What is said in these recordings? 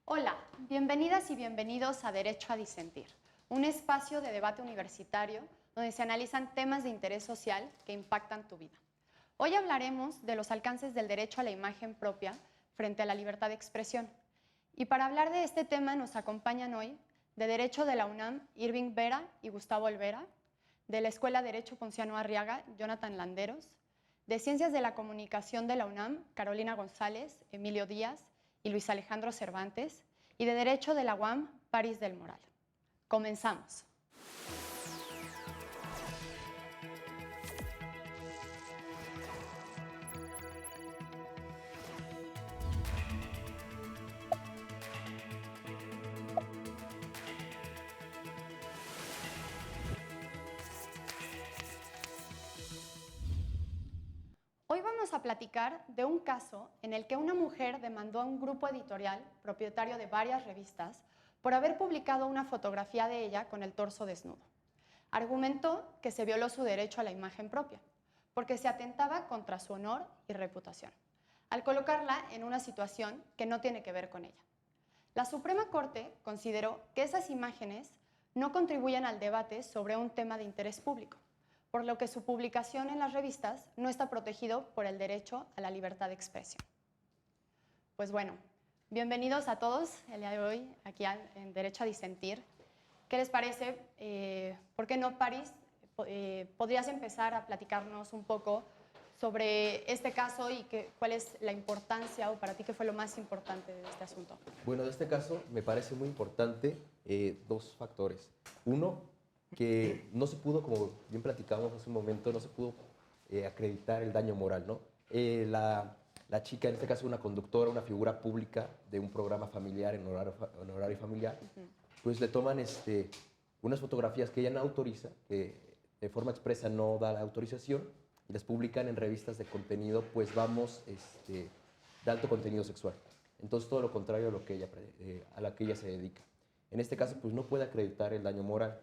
Hola, bienvenidas y bienvenidos a Derecho a Disentir, un espacio de debate universitario donde se analizan temas de interés social que impactan tu vida. Hoy hablaremos de los alcances del derecho a la imagen propia frente a la libertad de expresión. Y para hablar de este tema nos acompañan hoy de Derecho de la UNAM, Irving Vera y Gustavo Olvera, de la Escuela de Derecho Ponciano Arriaga, Jonathan Landeros, de Ciencias de la Comunicación de la UNAM, Carolina González, Emilio Díaz y Luis Alejandro Cervantes, y de Derecho de la UAM, París del Moral. Comenzamos. Hoy vamos a platicar de un caso en el que una mujer demandó a un grupo editorial, propietario de varias revistas, por haber publicado una fotografía de ella con el torso desnudo. Argumentó que se violó su derecho a la imagen propia, porque se atentaba contra su honor y reputación, al colocarla en una situación que no tiene que ver con ella. La Suprema Corte consideró que esas imágenes no contribuyen al debate sobre un tema de interés público, por lo que su publicación en las revistas no está protegido por el derecho a la libertad de expresión. Pues bueno, bienvenidos a todos el día de hoy aquí en Derecho a Disentir. ¿Qué les parece? ¿Por qué no, París? ¿Podrías empezar a platicarnos un poco sobre este caso y cuál es la importancia, o para ti qué fue lo más importante de este asunto? Bueno, de este caso me parece muy importante dos factores. Uno, que no se pudo, como bien platicamos hace un momento, no se pudo acreditar el daño moral, ¿no? La chica, en este caso una conductora, una figura pública de un programa familiar en horario familiar, pues le toman unas fotografías que ella no autoriza, que de forma expresa no da la autorización, y las publican en revistas de contenido, pues vamos, de alto contenido sexual. Entonces, todo lo contrario a lo que a la que ella se dedica. En este caso, pues no puede acreditar el daño moral.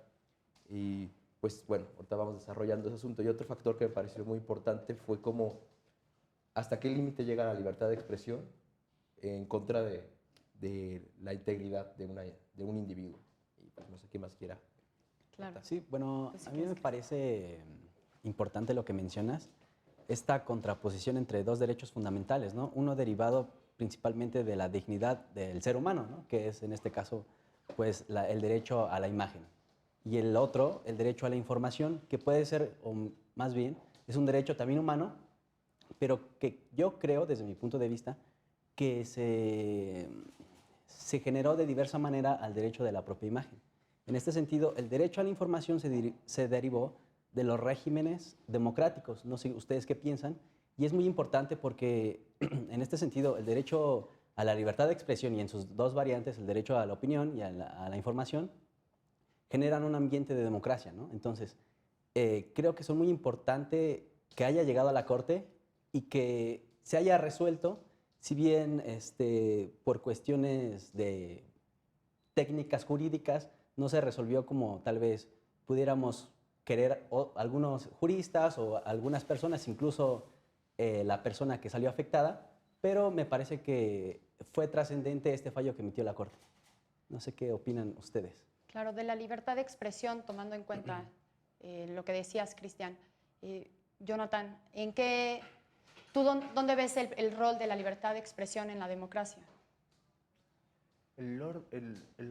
Y pues bueno, ahorita vamos desarrollando ese asunto. Y otro factor que me pareció muy importante fue como hasta qué límite llega la libertad de expresión en contra de la integridad de un individuo. Y pues no sé qué más quiera. Claro. Sí, bueno, Pues, a mí me parece importante lo que mencionas, esta contraposición entre dos derechos fundamentales, ¿no? Uno derivado principalmente de la dignidad del ser humano, ¿no? Que es en este caso pues el derecho a la imagen. Y el otro, el derecho a la información, que puede ser, o más bien, es un derecho también humano, pero que yo creo, desde mi punto de vista, que se generó de diversa manera al derecho de la propia imagen. En este sentido, el derecho a la información se derivó de los regímenes democráticos. No sé ustedes qué piensan. Y es muy importante porque, en este sentido, el derecho a la libertad de expresión y en sus dos variantes, el derecho a la opinión y a la información, generan un ambiente de democracia, ¿no? Entonces, creo que son muy importante que haya llegado a la Corte y que se haya resuelto, si bien por cuestiones de técnicas jurídicas no se resolvió como tal vez pudiéramos querer algunos juristas o algunas personas, incluso la persona que salió afectada, pero me parece que fue trascendente este fallo que emitió la Corte. No sé qué opinan ustedes. Claro, de la libertad de expresión, tomando en cuenta lo que decías, Cristian. Jonathan, ¿dónde ves el rol de la libertad de expresión en la democracia? El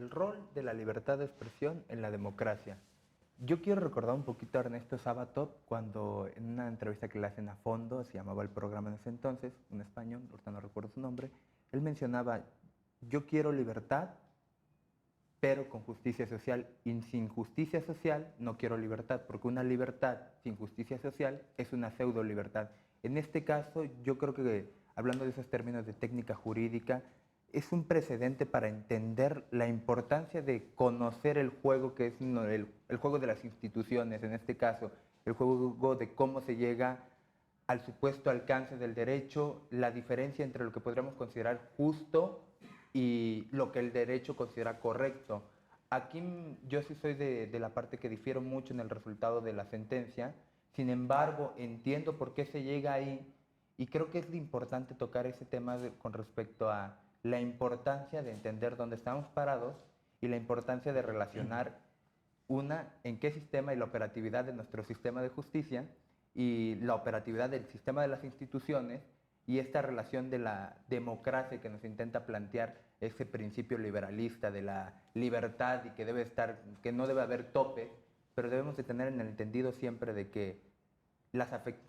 rol de la libertad de expresión en la democracia. Yo quiero recordar un poquito a Ernesto Sabato cuando en una entrevista que le hacen a Fondo, se llamaba el programa en ese entonces, un español, ahorita no recuerdo su nombre, él mencionaba, yo quiero libertad, pero con justicia social, y sin justicia social no quiero libertad, porque una libertad sin justicia social es una pseudo libertad. En este caso, yo creo que, hablando de esos términos de técnica jurídica, es un precedente para entender la importancia de conocer el juego que es el juego de las instituciones, en este caso, el juego de cómo se llega al supuesto alcance del derecho, la diferencia entre lo que podríamos considerar justo y lo que el derecho considera correcto. Aquí yo sí soy de la parte que difiero mucho en el resultado de la sentencia, sin embargo entiendo por qué se llega ahí y creo que es importante tocar ese tema con respecto a la importancia de entender dónde estamos parados y la importancia de relacionar en qué sistema y la operatividad de nuestro sistema de justicia y la operatividad del sistema de las instituciones y esta relación de la democracia que nos intenta plantear ese principio liberalista de la libertad y que no debe haber tope, pero debemos de tener en el entendido siempre de que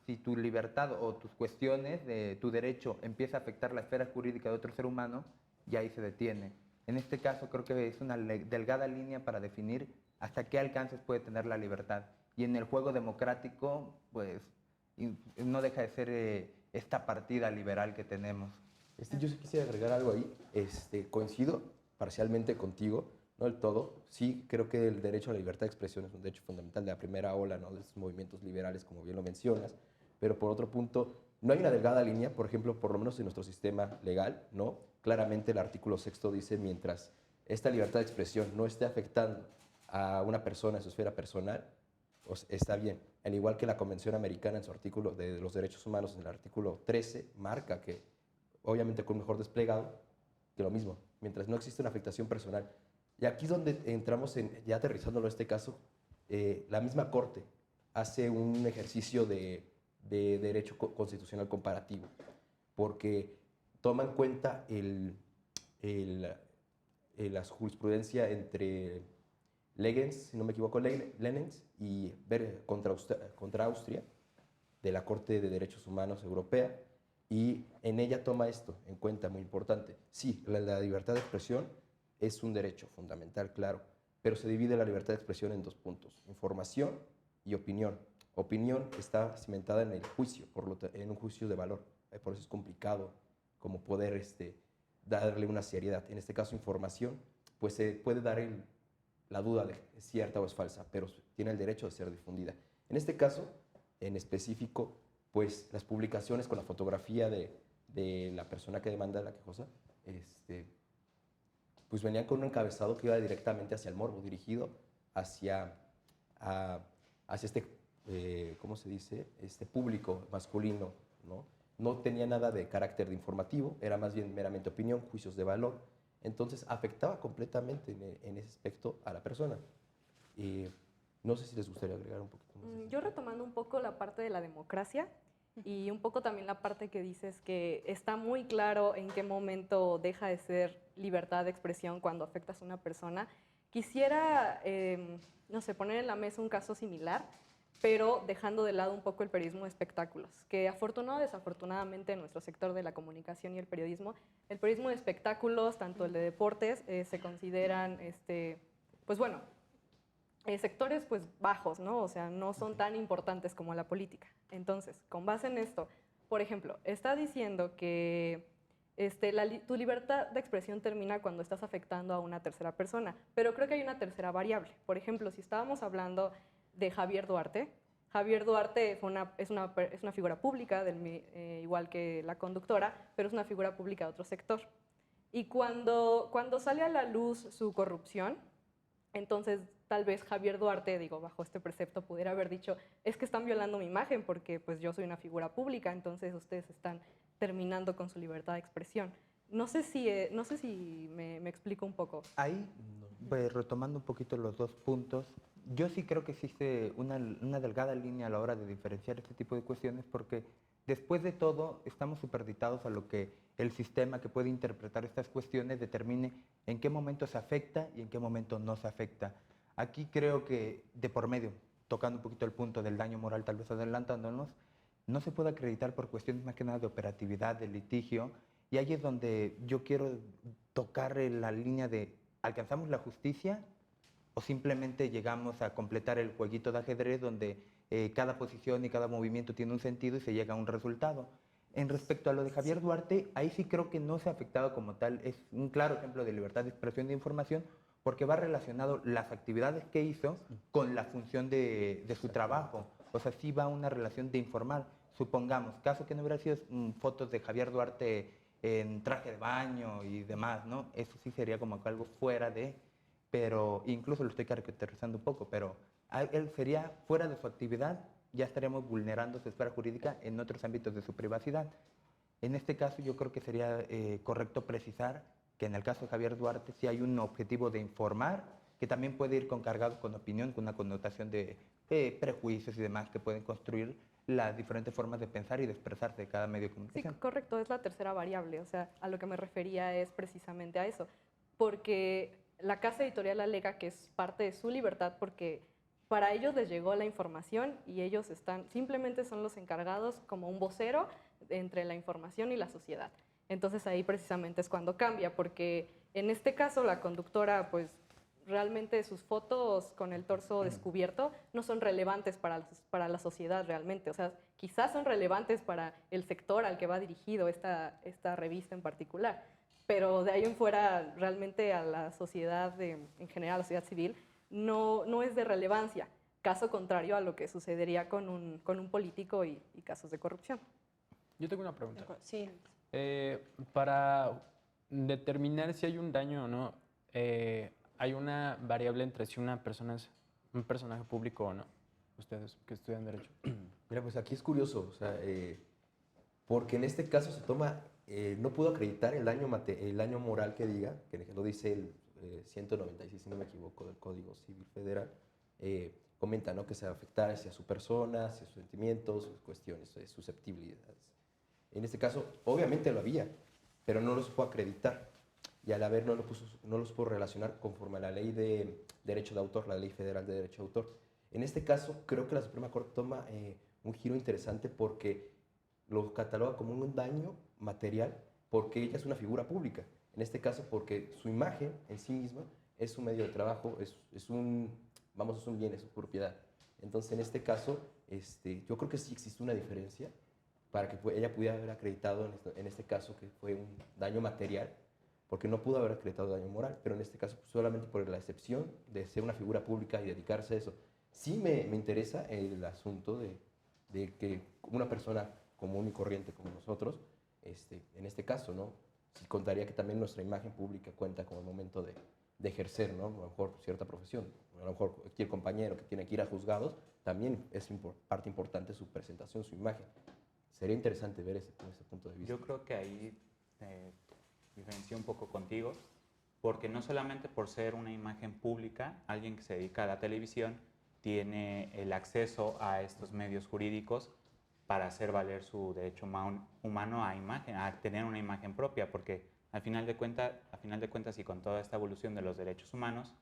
si tu libertad o tus cuestiones de tu derecho empieza a afectar la esfera jurídica de otro ser humano, ya ahí se detiene. En este caso creo que es una delgada línea para definir hasta qué alcances puede tener la libertad. Y en el juego democrático, pues, no deja de ser esta partida liberal que tenemos. Yo sí quisiera agregar algo ahí. Coincido parcialmente contigo, no del todo. Sí, creo que el derecho a la libertad de expresión es un derecho fundamental de la primera ola, ¿no?, de estos movimientos liberales, como bien lo mencionas. Pero por otro punto, no hay una delgada línea, por ejemplo, por lo menos en nuestro sistema legal, ¿no? Claramente el artículo 6 dice, mientras esta libertad de expresión no esté afectando a una persona en su esfera personal, pues está bien. Al igual que la Convención Americana en su artículo de los derechos humanos, en el artículo 13, marca que, obviamente con mejor desplegado, que lo mismo, mientras no existe una afectación personal. Y aquí es donde entramos, ya aterrizándolo en este caso, la misma Corte hace un ejercicio de derecho constitucional comparativo, porque toma en cuenta la jurisprudencia entre Legens, si no me equivoco, Lenens y contra Austria, de la Corte de Derechos Humanos Europea, y en ella toma esto en cuenta, muy importante. Sí, la libertad de expresión es un derecho fundamental, claro, pero se divide la libertad de expresión en dos puntos: información y opinión. Opinión está cimentada en el juicio, en un juicio de valor. Por eso es complicado como poder darle una seriedad. En este caso, información, pues se puede dar la duda de es cierta o es falsa, pero tiene el derecho de ser difundida. En este caso, en específico, pues las publicaciones con la fotografía de la persona que demanda la quejosa, pues venían con un encabezado que iba directamente hacia el morbo, dirigido hacia ¿cómo se dice?, público masculino, ¿no? No tenía nada de carácter de informativo, era más bien meramente opinión, juicios de valor. Entonces afectaba completamente en ese aspecto a la persona. No sé si les gustaría agregar un poquito más. Yo retomando un poco la parte de la democracia y un poco también la parte que dices que está muy claro en qué momento deja de ser libertad de expresión cuando afectas a una persona, quisiera, no sé, poner en la mesa un caso similar, pero dejando de lado un poco el periodismo de espectáculos, que afortunado o desafortunadamente en nuestro sector de la comunicación y el periodismo de espectáculos, tanto el de deportes, se consideran, pues bueno, sectores pues bajos, ¿no? O sea, no son tan importantes como la política. Entonces, con base en esto, por ejemplo, está diciendo que tu libertad de expresión termina cuando estás afectando a una tercera persona, pero creo que hay una tercera variable. Por ejemplo, si estábamos hablando de Javier Duarte es una figura pública, igual que la conductora, pero es una figura pública de otro sector. Y cuando sale a la luz su corrupción, entonces tal vez Javier Duarte, bajo este precepto, pudiera haber dicho, es que están violando mi imagen porque pues, yo soy una figura pública, entonces ustedes están terminando con su libertad de expresión. No sé si me explico un poco. Ahí, pues, retomando un poquito los dos puntos, yo sí creo que existe una delgada línea a la hora de diferenciar este tipo de cuestiones, porque después de todo estamos superditados a lo que el sistema que puede interpretar estas cuestiones determine en qué momento se afecta y en qué momento no se afecta. Aquí creo que de por medio, tocando un poquito el punto del daño moral, tal vez adelantándonos, no se puede acreditar por cuestiones más que nada de operatividad, de litigio, y ahí es donde yo quiero tocar la línea de ¿alcanzamos la justicia o simplemente llegamos a completar el jueguito de ajedrez donde cada posición y cada movimiento tiene un sentido y se llega a un resultado? En respecto a lo de Javier Duarte, ahí sí creo que no se ha afectado como tal. Es un claro ejemplo de libertad de expresión de información porque va relacionado las actividades que hizo con la función de su trabajo. O sea, sí va una relación de informar. Supongamos, caso que no hubiera sido fotos de Javier Duarte en traje de baño y demás, ¿no? Eso sí sería como algo fuera de, pero incluso lo estoy caracterizando un poco, pero él sería fuera de su actividad, ya estaríamos vulnerando su esfera jurídica en otros ámbitos de su privacidad. En este caso yo creo que sería correcto precisar que en el caso de Javier Duarte sí hay un objetivo de informar, que también puede ir cargado con opinión, con una connotación de prejuicios y demás que pueden construir las diferentes formas de pensar y de expresarse de cada medio de Sí, comunicación. correcto, es la tercera variable, o sea, a lo que me refería es precisamente a eso, porque la casa editorial alega que es parte de su libertad porque para ellos les llegó la información y ellos simplemente son los encargados como un vocero entre la información y la sociedad. Entonces ahí precisamente es cuando cambia, porque en este caso la conductora pues realmente sus fotos con el torso descubierto no son relevantes para la sociedad realmente. O sea, quizás son relevantes para el sector al que va dirigido esta revista en particular, pero de ahí en fuera realmente a la sociedad, en general a la sociedad civil, no es de relevancia. Caso contrario a lo que sucedería con un político y casos de corrupción. Yo tengo una pregunta. Sí. Para determinar si hay un daño o no, hay una variable entre si una persona es un personaje público o no. Ustedes que estudian Derecho. Mira, pues aquí es curioso, o sea, porque en este caso se toma, no pudo acreditar el daño moral que diga, que lo dice el 196, si no me equivoco, del Código Civil Federal, comenta, ¿no?, que se afectara hacia su persona, hacia sus sentimientos, sus cuestiones, susceptibilidades. En este caso, obviamente lo había, pero no lo supo acreditar. Y al haber no lo supo relacionar conforme a la ley de derecho de autor, la ley federal de derecho de autor. En este caso, creo que la Suprema Corte toma un giro interesante porque lo cataloga como un daño material porque ella es una figura pública. En este caso, porque su imagen en sí misma es un medio de trabajo, es un bien, es su propiedad. Entonces, en este caso, yo creo que sí existe una diferencia para que ella pudiera haber acreditado en este caso que fue un daño material, porque no pudo haber acreditado daño moral, pero en este caso pues, solamente por la excepción de ser una figura pública y dedicarse a eso. Sí me interesa el asunto de que una persona común y corriente como nosotros, en este caso, ¿no? Sí contaría que también nuestra imagen pública cuenta como el momento de ejercer, ¿no?, a lo mejor cierta profesión. A lo mejor cualquier compañero que tiene que ir a juzgados, también es parte importante su presentación, su imagen. Sería interesante ver ese punto de vista. Yo creo que ahí diferencio un poco contigo, porque no solamente por ser una imagen pública, alguien que se dedica a la televisión tiene el acceso a estos medios jurídicos para hacer valer su derecho humano a imagen, a tener una imagen propia, porque al final de cuentas y con toda esta evolución de los derechos humanos,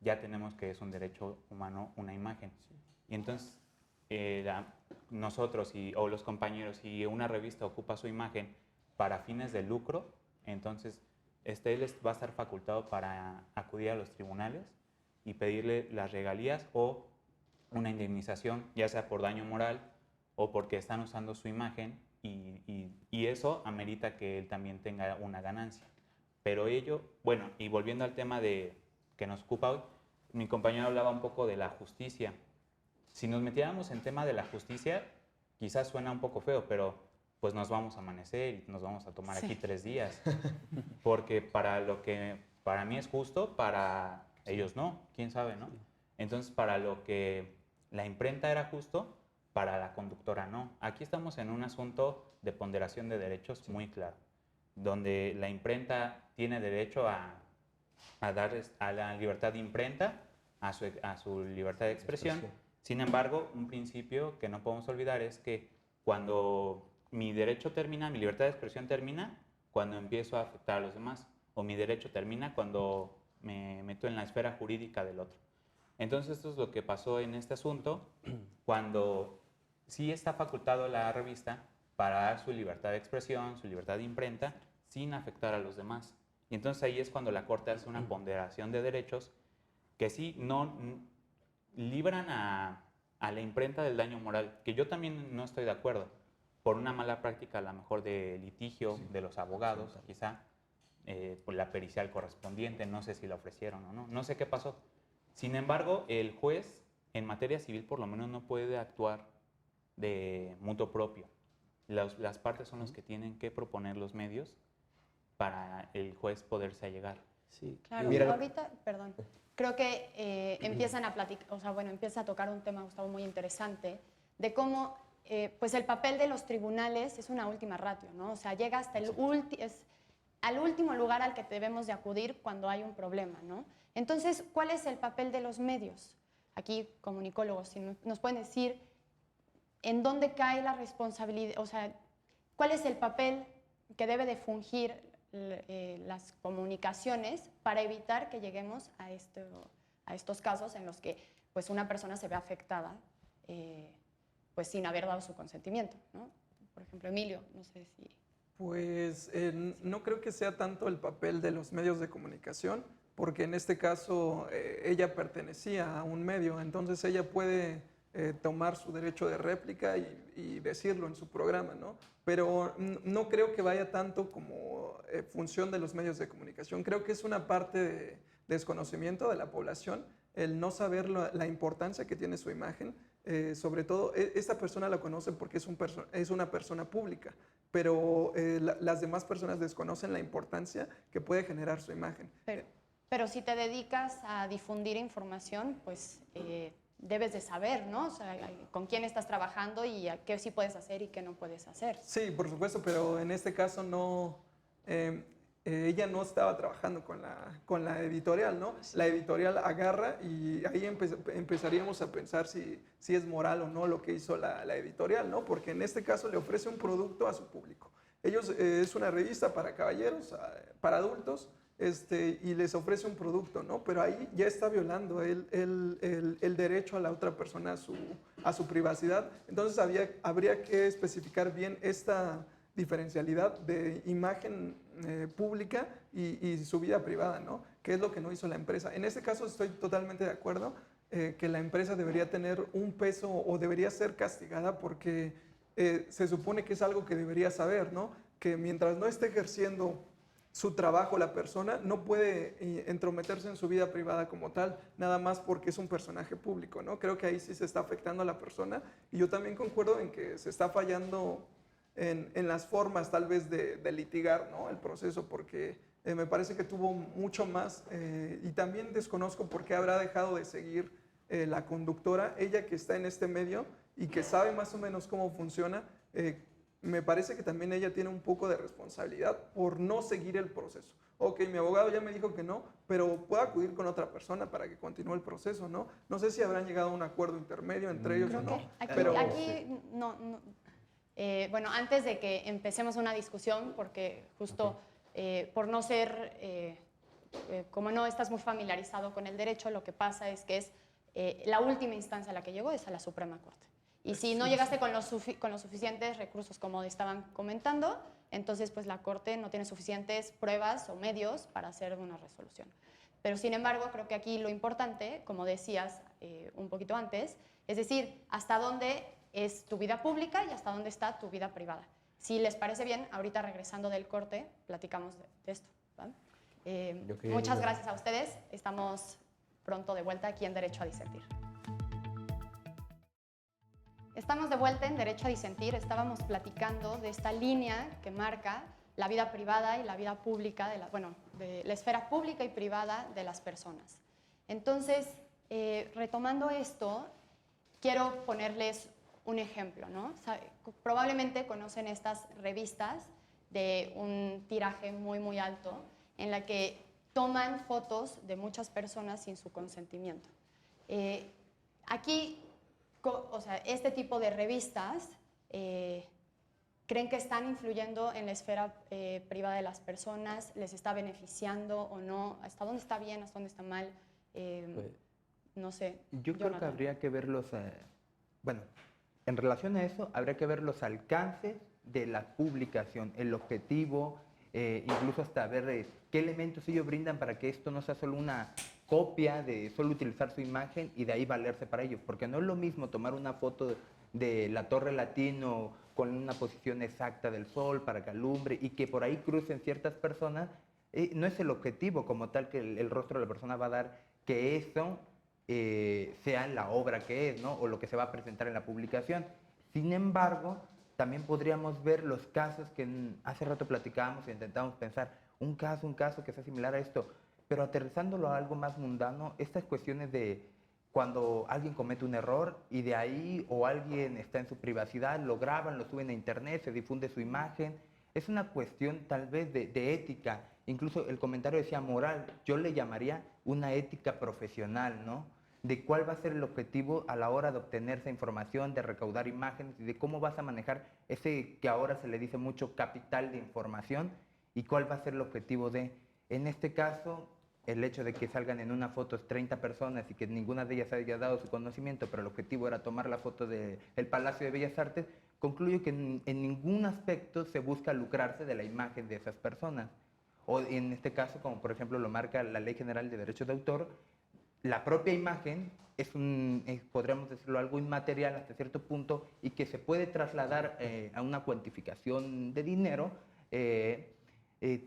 ya tenemos que es un derecho humano una imagen. Sí. Y entonces nosotros o los compañeros, si una revista ocupa su imagen para fines de lucro, entonces él va a estar facultado para acudir a los tribunales y pedirle las regalías o una indemnización, ya sea por daño moral o porque están usando su imagen y eso amerita que él también tenga una ganancia. Pero bueno, y volviendo al tema que nos ocupa hoy, mi compañero hablaba un poco de la justicia. Si nos metiéramos en tema de la justicia, quizás suena un poco feo, pero pues nos vamos a amanecer y nos vamos a tomar aquí 3 días. Porque para lo que para mí es justo, para ellos no, quién sabe, ¿no? Entonces, para lo que la imprenta era justo, para la conductora no. Aquí estamos en un asunto de ponderación de derechos muy claro, donde la imprenta tiene derecho a dar a la libertad de imprenta, a su libertad de expresión. Sin embargo, un principio que no podemos olvidar es que cuando mi derecho termina, mi libertad de expresión termina cuando empiezo a afectar a los demás, o mi derecho termina cuando me meto en la esfera jurídica del otro. Entonces, esto es lo que pasó en este asunto, cuando sí está facultado la revista para dar su libertad de expresión, su libertad de imprenta, sin afectar a los demás. Y entonces ahí es cuando la Corte hace una ponderación de derechos que sí no libran a la imprenta del daño moral, que yo también no estoy de acuerdo, por una mala práctica a lo mejor de litigio de los abogados, quizá, por la pericial correspondiente, no sé si la ofrecieron o no, no sé qué pasó. Sin embargo, el juez en materia civil por lo menos no puede actuar de mutuo propio. Las partes son los que tienen que proponer los medios para el juez poderse allegar. Sí. Claro, ahorita, perdón, creo que empiezan a platicar, o sea, bueno, empieza a tocar un tema, Gustavo, muy interesante, de cómo pues el papel de los tribunales es una última ratio, ¿no? O sea, llega hasta al último lugar al que debemos de acudir cuando hay un problema, ¿no? Entonces, ¿cuál es el papel de los medios? Aquí, comunicólogos, si nos pueden decir en dónde cae la responsabilidad, o sea, cuál es el papel que debe de fungir las comunicaciones para evitar que lleguemos a estos casos en los que pues, una persona se ve afectada pues, sin haber dado su consentimiento, ¿no? Por ejemplo, Emilio, no sé si... Pues no creo que sea tanto el papel de los medios de comunicación, porque en este caso ella pertenecía a un medio, entonces ella puede tomar su derecho de réplica y decirlo en su programa, ¿no? Pero no creo que vaya tanto como función de los medios de comunicación. Creo que es una parte de desconocimiento de la población, el no saber la importancia que tiene su imagen. Sobre todo, esta persona la conoce porque es una persona pública, pero las demás personas desconocen la importancia que puede generar su imagen. Pero si te dedicas a difundir información, pues debes de saber, ¿no? O sea, con quién estás trabajando y qué sí puedes hacer y qué no puedes hacer. Sí, por supuesto, pero en este caso no... ella no estaba trabajando con la editorial, ¿no? La editorial agarra y ahí empezaríamos a pensar si es moral o no lo que hizo la editorial, ¿no? Porque en este caso le ofrece un producto a su público. Ellos es una revista para caballeros, para adultos, y les ofrece un producto, ¿no? Pero ahí ya está violando el derecho a la otra persona a su privacidad. Entonces habría que especificar bien esta diferencialidad de imagen pública y su vida privada, ¿no? Que es lo que no hizo la empresa. En este caso estoy totalmente de acuerdo que la empresa debería tener un peso o debería ser castigada porque se supone que es algo que debería saber, ¿no? Que mientras no esté ejerciendo su trabajo la persona, no puede entrometerse en su vida privada como tal, nada más porque es un personaje público, ¿no? Creo que ahí sí se está afectando a la persona y yo también concuerdo en que se está fallando en las formas tal vez de litigar, ¿no? El proceso, porque me parece que tuvo mucho más y también desconozco por qué habrá dejado de seguir la conductora, ella que está en este medio y que sabe más o menos cómo funciona. Me parece que también ella tiene un poco de responsabilidad por no seguir el proceso. Ok, mi abogado ya me dijo que no, pero puedo acudir con otra persona para que continúe el proceso, ¿no? No sé si habrán llegado a un acuerdo intermedio entre ellos o no. Aquí no. Bueno, antes de que empecemos una discusión, porque justo por no ser, como no estás muy familiarizado con el derecho, lo que pasa es que es la última instancia a la que llegó es a la Suprema Corte. Y si no llegaste con los suficientes recursos, como estaban comentando, entonces pues la Corte no tiene suficientes pruebas o medios para hacer una resolución. Pero sin embargo, creo que aquí lo importante, como decías un poquito antes, es decir, hasta dónde es tu vida pública y hasta dónde está tu vida privada. Si les parece bien, ahorita regresando del corte, platicamos de esto, ¿vale? Muchas gracias a ustedes. Estamos pronto de vuelta aquí en Derecho a Disentir. Estamos de vuelta en Derecho a Disentir. Estábamos platicando de esta línea que marca la vida privada y la vida pública, de la esfera pública y privada de las personas. Entonces, retomando esto, quiero ponerles un ejemplo, ¿no? Probablemente conocen estas revistas de un tiraje muy, muy alto en la que toman fotos de muchas personas sin su consentimiento. Aquí, o sea, este tipo de revistas creen que están influyendo en la esfera privada de las personas, les está beneficiando o no, hasta dónde está bien, hasta dónde está mal, no sé. Yo creo que habría que ver los, bueno, en relación a eso, habría que ver los alcances de la publicación, el objetivo, incluso hasta ver qué elementos ellos brindan para que esto no sea solo una copia de solo utilizar su imagen y de ahí valerse para ello. Porque no es lo mismo tomar una foto de la Torre Latino con una posición exacta del sol para que alumbre y que por ahí crucen ciertas personas, no es el objetivo como tal que el rostro de la persona va a dar que eso sea la obra que es, ¿no? O lo que se va a presentar en la publicación. Sin embargo, también podríamos ver los casos que hace rato platicábamos e intentábamos pensar, un caso que sea similar a esto, pero aterrizándolo a algo más mundano, estas cuestiones de cuando alguien comete un error y de ahí o alguien está en su privacidad, lo graban, lo suben a internet, se difunde su imagen. Es una cuestión tal vez de ética, incluso el comentario decía moral, yo le llamaría una ética profesional, ¿no? De cuál va a ser el objetivo a la hora de obtener esa información, de recaudar imágenes y de cómo vas a manejar ese que ahora se le dice mucho capital de información y cuál va a ser el objetivo de, en este caso, el hecho de que salgan en una foto 30 personas y que ninguna de ellas haya dado su conocimiento, pero el objetivo era tomar la foto del Palacio de Bellas Artes, concluyo que en ningún aspecto se busca lucrarse de la imagen de esas personas. O en este caso, como por ejemplo lo marca la Ley General de Derechos de Autor, la propia imagen es podríamos decirlo, algo inmaterial hasta cierto punto y que se puede trasladar a una cuantificación de dinero,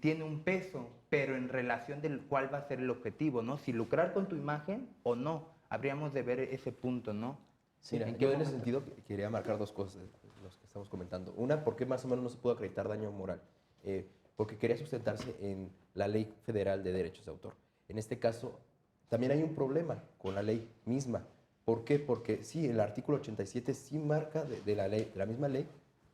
tiene un peso, pero en relación del cuál va a ser el objetivo, ¿no? Si lucrar con tu imagen o no, habríamos de ver ese punto, ¿no? Sí, mira, yo en ese sentido quería marcar dos cosas, los que estamos comentando. Una, ¿por qué más o menos no se pudo acreditar daño moral? Porque quería sustentarse en la Ley Federal de Derechos de Autor. En este caso, también hay un problema con la ley misma. ¿Por qué? Porque sí, el artículo 87 sí marca de la ley, de la misma ley,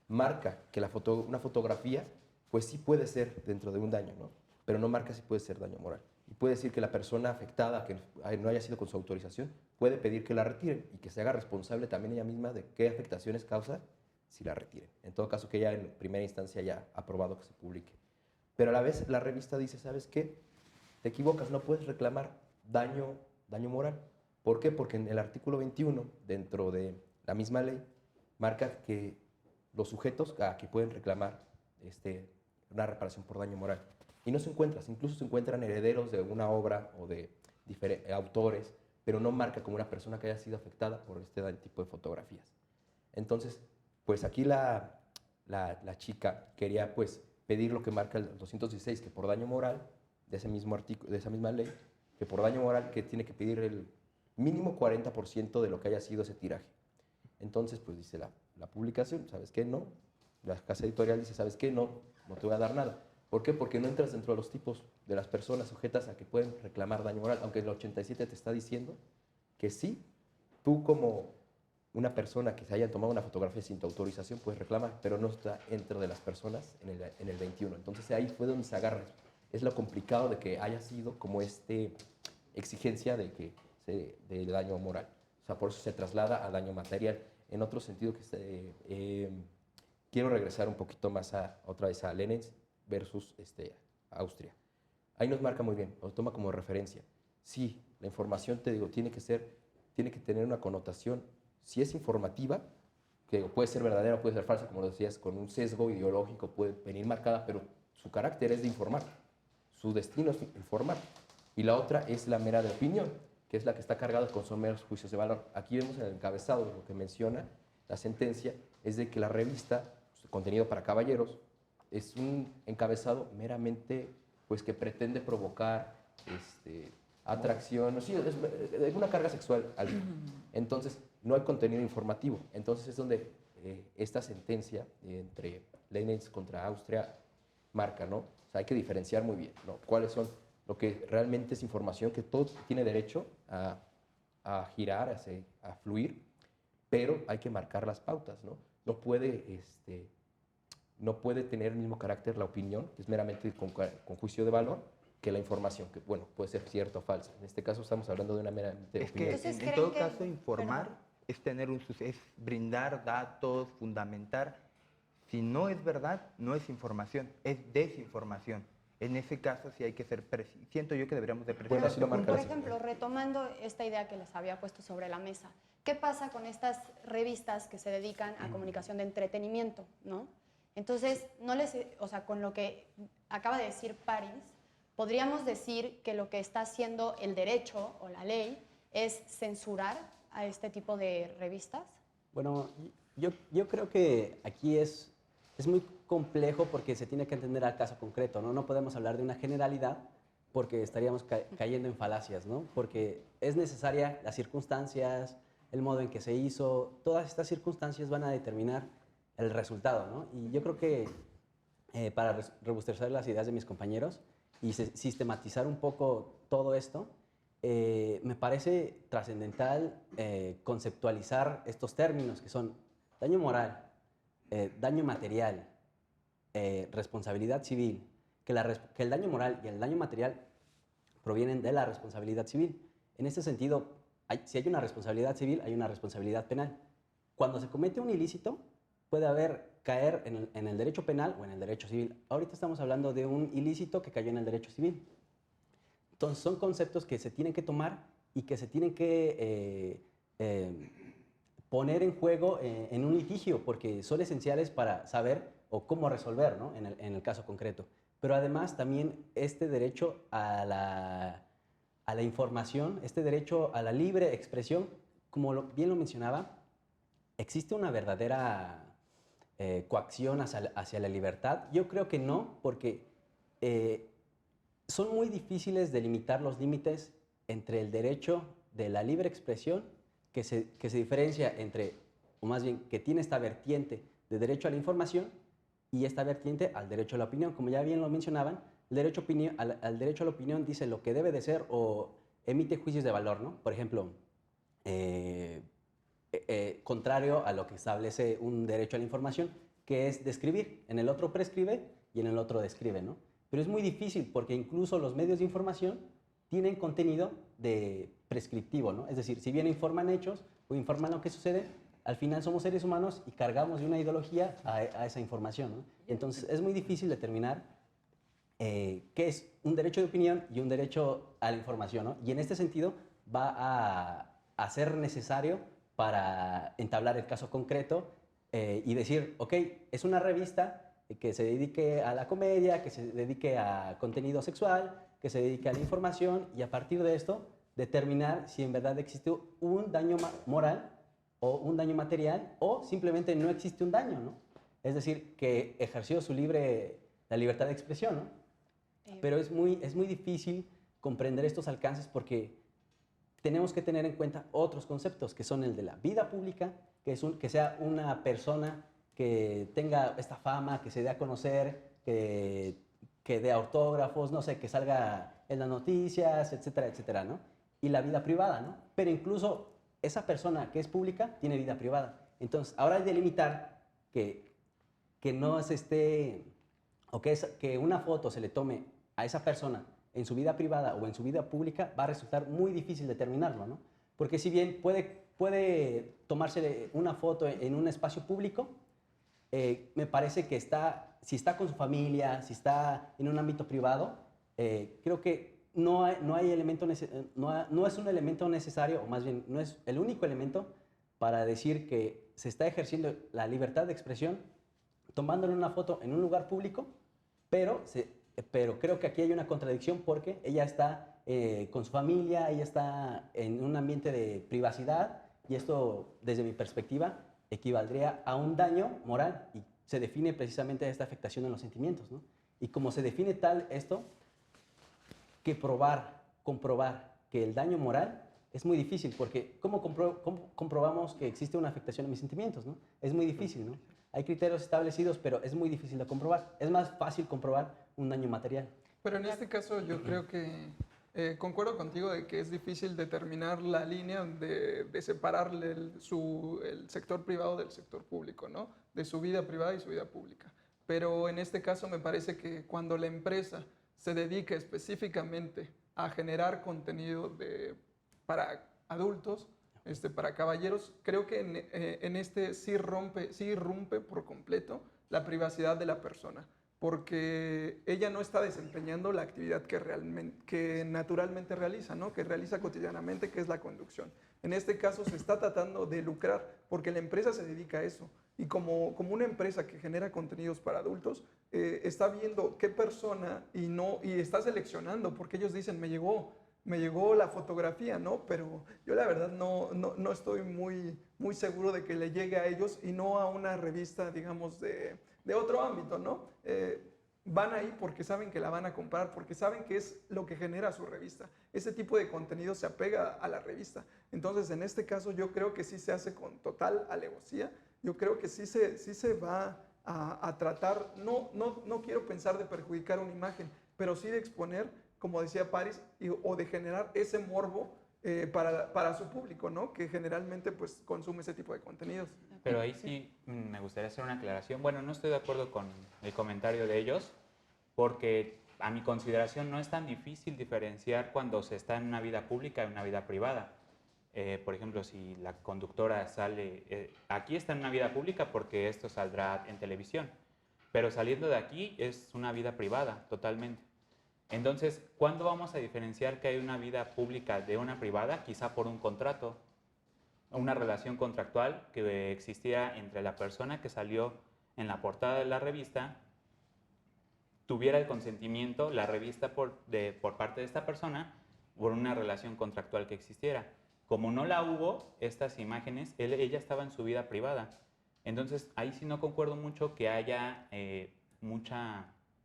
marca que una fotografía, pues sí puede ser dentro de un daño, ¿no? Pero no marca si puede ser daño moral. Y puede decir que la persona afectada, que no haya sido con su autorización, puede pedir que la retiren y que se haga responsable también ella misma de qué afectaciones causa si la retiren. En todo caso, que ella en primera instancia haya aprobado que se publique. Pero a la vez la revista dice, ¿sabes qué? Te equivocas, no puedes reclamar daño moral. ¿Por qué? Porque en el artículo 21, dentro de la misma ley, marca que los sujetos que pueden reclamar una reparación por daño moral. Y no se encuentran, incluso se encuentran herederos de una obra o de autores, pero no marca como una persona que haya sido afectada por este tipo de fotografías. Entonces, pues aquí la chica quería pues pedir lo que marca el 216, que por daño moral, de ese mismo artículo, de esa misma ley, que por daño moral que tiene que pedir el mínimo 40% de lo que haya sido ese tiraje. Entonces, pues dice la publicación, ¿sabes qué? No. La casa editorial dice, ¿sabes qué? No te voy a dar nada. ¿Por qué? Porque no entras dentro de los tipos de las personas sujetas a que pueden reclamar daño moral, aunque el 87 te está diciendo que sí, tú como una persona que se haya tomado una fotografía sin tu autorización puedes reclamar, pero no está dentro de las personas en el 21. Entonces ahí fue donde se agarra. Es lo complicado de que haya sido como exigencia de daño moral. O sea, por eso se traslada a daño material. En otro sentido, quiero regresar un poquito más otra vez a Lenens versus Austria. Ahí nos marca muy bien, lo toma como referencia. Sí, la información, te digo, tiene que tener una connotación, si es informativa, que puede ser verdadera, puede ser falsa, como lo decías, con un sesgo ideológico, puede venir marcada, pero su carácter es de informar. Su destino es informar. Y la otra es la mera de opinión, que es la que está cargada con sus meros juicios de valor. Aquí vemos en el encabezado lo que menciona la sentencia, es de que la revista, contenido para caballeros, es un encabezado meramente pues, que pretende provocar atracción, sí, es una carga sexual alta. Entonces, no hay contenido informativo. Entonces, es donde esta sentencia entre Lenens contra Austria marca, ¿no? O sea, hay que diferenciar muy bien, ¿no? ¿Cuáles son lo que realmente es información que todo tiene derecho a girar, a fluir, pero hay que marcar las pautas, ¿no? No puede tener el mismo carácter la opinión, que es meramente con juicio de valor, que la información, que bueno, puede ser cierta o falsa. En este caso estamos hablando de una meramente opinión. Entonces, en todo caso, informar es brindar datos, fundamentar. Si no es verdad, no es información, es desinformación. En ese caso sí hay que ser preciso. Siento yo que deberíamos de precisar. Bueno, por ejemplo, retomando esta idea que les había puesto sobre la mesa, ¿qué pasa con estas revistas que se dedican a comunicación de entretenimiento, ¿no? Entonces, con lo que acaba de decir Paris, podríamos decir que lo que está haciendo el derecho o la ley es censurar a este tipo de revistas. Bueno, yo creo que aquí es muy complejo porque se tiene que entender al caso concreto, ¿no? No podemos hablar de una generalidad porque estaríamos cayendo en falacias, ¿no? Porque es necesaria las circunstancias, el modo en que se hizo, todas estas circunstancias van a determinar el resultado, ¿no? Y yo creo que para robustecer las ideas de mis compañeros y sistematizar un poco todo esto, me parece trascendental conceptualizar estos términos que son daño moral, daño material, responsabilidad civil, que el daño moral y el daño material provienen de la responsabilidad civil. En este sentido, si hay una responsabilidad civil, hay una responsabilidad penal. Cuando se comete un ilícito, puede caer en el derecho penal o en el derecho civil. Ahorita estamos hablando de un ilícito que cayó en el derecho civil. Entonces, son conceptos que se tienen que tomar y que se tienen que poner en juego en un litigio, porque son esenciales para saber o cómo resolver, ¿no? en el caso concreto. Pero además también este derecho a la información, este derecho a la libre expresión, como bien lo mencionaba, ¿existe una verdadera coacción hacia la libertad? Yo creo que no, porque son muy difíciles delimitar los límites entre el derecho de la libre expresión, que se diferencia entre, o más bien, que tiene esta vertiente de derecho a la información y esta vertiente al derecho a la opinión. Como ya bien lo mencionaban, el derecho al derecho a la opinión dice lo que debe de ser o emite juicios de valor, ¿no? Por ejemplo, contrario a lo que establece un derecho a la información, que es describir. En el otro prescribe y en el otro describe, ¿no? Pero es muy difícil porque incluso los medios de información tienen contenido prescriptivo, ¿no? Es decir, si bien informan hechos o informan lo que sucede, al final somos seres humanos y cargamos de una ideología a esa información, ¿no? Entonces es muy difícil determinar qué es un derecho de opinión y un derecho a la información, ¿no? Y en este sentido va a ser necesario para entablar el caso concreto y decir, ok, es una revista que se dedique a la comedia, que se dedique a contenido sexual, que se dedique a la información, y a partir de esto determinar si en verdad existe un daño moral o un daño material, o simplemente no existe un daño, ¿no? Es decir, que ejerció la libertad de expresión, ¿no? Pero es muy difícil comprender estos alcances porque tenemos que tener en cuenta otros conceptos, que son el de la vida pública, que sea una persona que tenga esta fama, que se dé a conocer, que dé autógrafos, no sé, que salga en las noticias, etcétera, etcétera, ¿no? Y la vida privada, ¿no? Pero incluso esa persona que es pública tiene vida privada. Entonces, ahora hay de limitar que no se esté, o que una foto se le tome a esa persona en su vida privada o en su vida pública, va a resultar muy difícil determinarlo, ¿no? Porque si bien puede tomarse una foto en un espacio público, me parece que si está con su familia, si está en un ámbito privado, creo que no es un elemento necesario, o más bien no es el único elemento para decir que se está ejerciendo la libertad de expresión tomándole una foto en un lugar público, pero creo que aquí hay una contradicción porque ella está con su familia, ella está en un ambiente de privacidad, y esto, desde mi perspectiva, equivaldría a un daño moral, y se define precisamente esta afectación en los sentimientos, ¿no? Y como se define tal esto, que comprobar que el daño moral es muy difícil, porque ¿cómo comprobamos que existe una afectación en mis sentimientos, ¿no? Es muy difícil, ¿no? Hay criterios establecidos, pero es muy difícil de comprobar. Es más fácil comprobar un daño material. Pero en este caso yo creo que concuerdo contigo de que es difícil determinar la línea de separarle el sector privado del sector público, ¿no? De su vida privada y su vida pública. Pero en este caso me parece que cuando la empresa se dedica específicamente a generar contenido para adultos, para caballeros, creo que en este sí irrumpe por completo la privacidad de la persona, porque ella no está desempeñando la actividad que naturalmente realiza, ¿no? Que realiza cotidianamente, que es la conducción. En este caso se está tratando de lucrar porque la empresa se dedica a eso. Y como una empresa que genera contenidos para adultos, está viendo qué persona y está seleccionando, porque ellos dicen, me llegó la fotografía, ¿no? Pero yo la verdad no estoy muy seguro de que le llegue a ellos y no a una revista, digamos, de otro ámbito, ¿no? Van ahí porque saben que la van a comprar, porque saben que es lo que genera su revista. Ese tipo de contenido se apega a la revista. Entonces, en este caso, yo creo que sí se hace con total alevosía. Yo creo que sí se va a tratar, no quiero pensar de perjudicar una imagen, pero sí de exponer como decía Paris, o de generar ese morbo para su público, ¿no? Que generalmente pues consume ese tipo de contenidos. Pero ahí sí me gustaría hacer una aclaración. Bueno, no estoy de acuerdo con el comentario de ellos, porque a mi consideración no es tan difícil diferenciar cuando se está en una vida pública y una vida privada. Por ejemplo, si la conductora sale, aquí está en una vida pública porque esto saldrá en televisión, pero saliendo de aquí es una vida privada totalmente. Entonces, ¿cuándo vamos a diferenciar que hay una vida pública de una privada? Quizá por un contrato, una relación contractual que existía entre la persona que salió en la portada de la revista, tuviera el consentimiento, la revista por parte de esta persona, por una relación contractual que existiera. Como no la hubo, estas imágenes, ella estaba en su vida privada. Entonces, ahí sí no concuerdo mucho que haya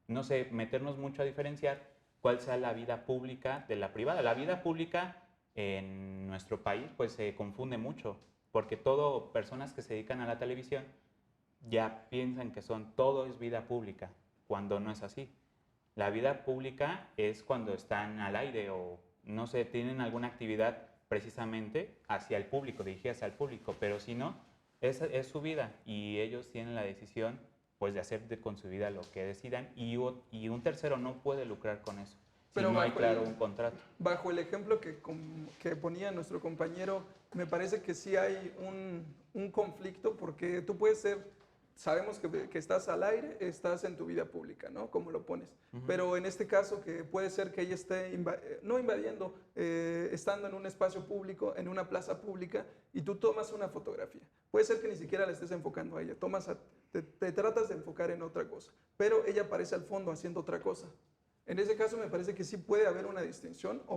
no sé, meternos mucho a diferenciar cuál sea la vida pública de la privada. La vida pública en nuestro país pues se confunde mucho, porque personas que se dedican a la televisión ya piensan que todo es vida pública, cuando no es así. La vida pública es cuando están al aire o, no sé, tienen alguna actividad precisamente hacia el público, dirigida hacia el público, pero si no, es su vida y ellos tienen la decisión pues de hacer con su vida lo que decidan y un tercero no puede lucrar con eso. Pero si no hay, claro, un contrato. Bajo el ejemplo que ponía nuestro compañero, me parece que sí hay un conflicto porque tú puedes sabemos que estás al aire, estás en tu vida pública, ¿no? Como lo pones. Pero en este caso que puede ser que ella esté, no invadiendo, estando en un espacio público, en una plaza pública, y tú tomas una fotografía. Puede ser que ni siquiera la estés enfocando a ella, te tratas de enfocar en otra cosa, pero ella aparece al fondo haciendo otra cosa. En ese caso me parece que sí puede haber una distinción o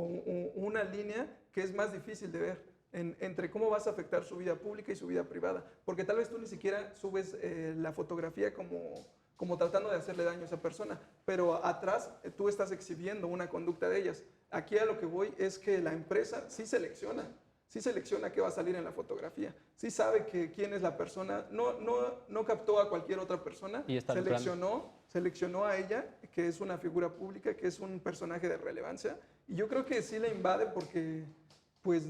una línea que es más difícil de ver entre cómo vas a afectar su vida pública y su vida privada, porque tal vez tú ni siquiera subes la fotografía como tratando de hacerle daño a esa persona, pero atrás tú estás exhibiendo una conducta de ellas. Aquí a lo que voy es que la empresa sí selecciona qué va a salir en la fotografía, sí sabe quién es la persona, no captó a cualquier otra persona, Y está seleccionó a ella, que es una figura pública, que es un personaje de relevancia, y yo creo que sí la invade porque pues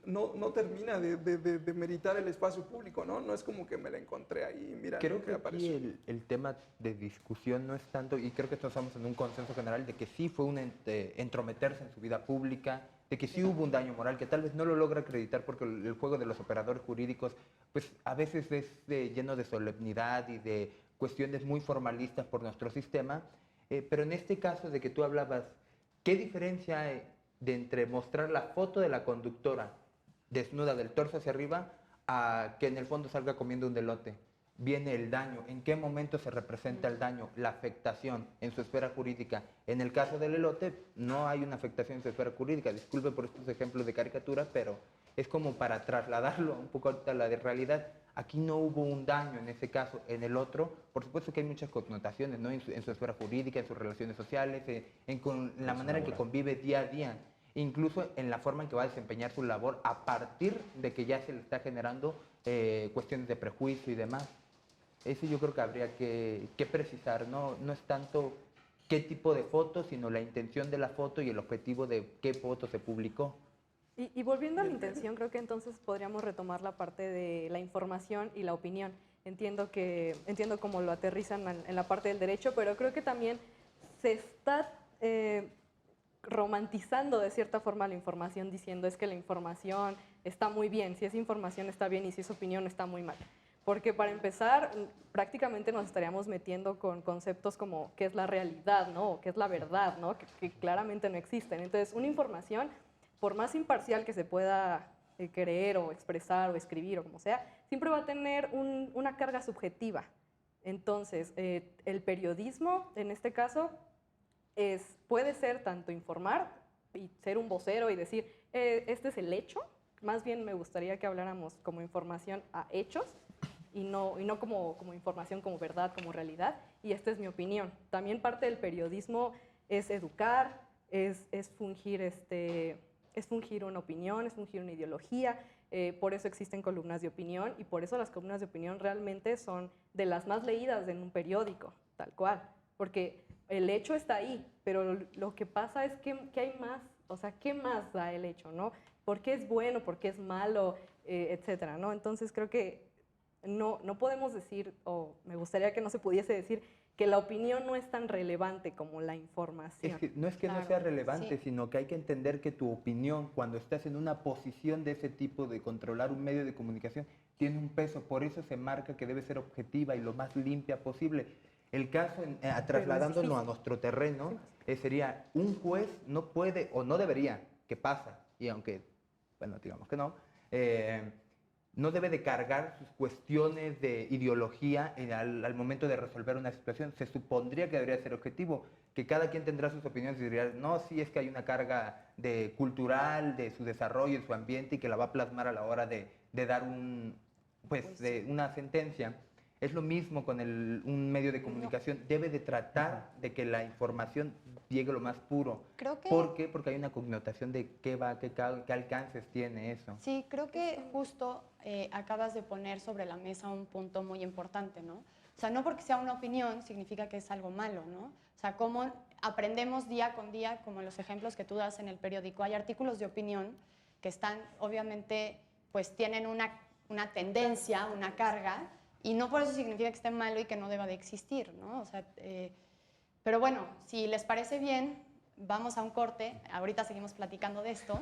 no termina de meritar el espacio público, ¿no? No es como que me la encontré ahí, mira, creo que apareció. aquí el tema de discusión no es tanto, y creo que estamos en un consenso general de que sí fue entrometerse en su vida pública, de que sí hubo un daño moral, que tal vez no lo logra acreditar porque el juego de los operadores jurídicos pues a veces es lleno de solemnidad y de cuestiones muy formalistas por nuestro sistema, pero en este caso de que tú hablabas, ¿qué diferencia hay de entre mostrar la foto de la conductora desnuda del torso hacia arriba a que en el fondo salga comiendo un elote? Viene el daño, en qué momento se representa el daño, la afectación en su esfera jurídica. En el caso del elote no hay una afectación en su esfera jurídica, disculpe por estos ejemplos de caricatura, pero es como para trasladarlo un poco a la de realidad. Aquí no hubo un daño en ese caso, en el otro, por supuesto que hay muchas connotaciones, ¿no? En su esfera jurídica, en sus relaciones sociales, en la manera en que convive día a día, incluso en la forma en que va a desempeñar su labor a partir de que ya se le está generando cuestiones de prejuicio y demás. Eso yo creo que habría que precisar, ¿no? No es tanto qué tipo de foto, sino la intención de la foto y el objetivo de qué foto se publicó. Y volviendo a la intención, creo que entonces podríamos retomar la parte de la información y la opinión. Entiendo cómo lo aterrizan en la parte del derecho, pero creo que también se está romantizando de cierta forma la información, diciendo es que la información está muy bien, si es información está bien y si es opinión está muy mal. Porque para empezar, prácticamente nos estaríamos metiendo con conceptos como qué es la realidad, ¿no? O qué es la verdad, ¿no? Que claramente no existen. Entonces, una información, por más imparcial que se pueda creer o expresar o escribir o como sea, siempre va a tener una carga subjetiva. Entonces, el periodismo, en este caso, puede ser tanto informar y ser un vocero y decir, este es el hecho. Más bien me gustaría que habláramos como información a hechos, y no como información, como verdad, como realidad, y esta es mi opinión. También parte del periodismo es educar, es fungir una opinión, es fungir una ideología, por eso existen columnas de opinión, y por eso las columnas de opinión realmente son de las más leídas en un periódico, tal cual, porque el hecho está ahí, pero lo que pasa es que hay más, o sea, ¿qué más da el hecho, no? ¿Por qué es bueno, por qué es malo, etcétera, ¿no? Entonces creo que no podemos decir, o me gustaría que no se pudiese decir, que la opinión no es tan relevante como la información. Es que no Claro, sea relevante, sí. sino que hay que entender que tu opinión, cuando estás en una posición de ese tipo de controlar un medio de comunicación, tiene un peso. Por eso se marca que debe ser objetiva y lo más limpia posible. El caso, trasladándolo a nuestro terreno, sería un juez no puede o no debería, que pasa, y aunque, bueno, digamos que no, no debe de cargar sus cuestiones de ideología al momento de resolver una situación. Se supondría que debería ser objetivo, que cada quien tendrá sus opiniones y diría, no, sí es que hay una carga cultural de su desarrollo, de su ambiente, y que la va a plasmar a la hora de dar una sentencia. Es lo mismo con un medio de comunicación. Debe de tratar de que la información llegue lo más puro. Creo que... ¿Por qué? Porque hay una connotación de qué alcances tiene eso. Sí, creo que justo acabas de poner sobre la mesa un punto muy importante, ¿no? O sea, no porque sea una opinión significa que es algo malo, ¿no? O sea, cómo aprendemos día con día, como los ejemplos que tú das en el periódico. Hay artículos de opinión que están, obviamente, pues tienen una tendencia, una carga, y no por eso significa que esté malo y que no deba de existir, ¿no? O sea, pero bueno, si les parece bien, vamos a un corte. Ahorita seguimos platicando de esto.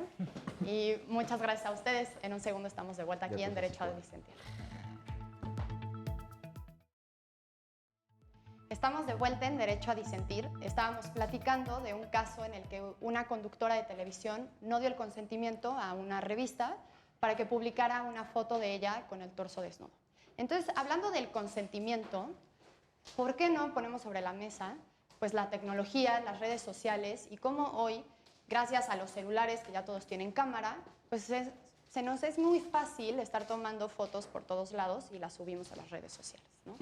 Y muchas gracias a ustedes. En un segundo estamos de vuelta aquí en Derecho a Disentir. Estamos de vuelta en Derecho a Disentir. Estábamos platicando de un caso en el que una conductora de televisión no dio el consentimiento a una revista para que publicara una foto de ella con el torso desnudo. Entonces, hablando del consentimiento, ¿por qué no ponemos sobre la mesa pues la tecnología, las redes sociales y cómo hoy, gracias a los celulares que ya todos tienen cámara, pues se nos es muy fácil estar tomando fotos por todos lados y las subimos a las redes sociales, ¿no?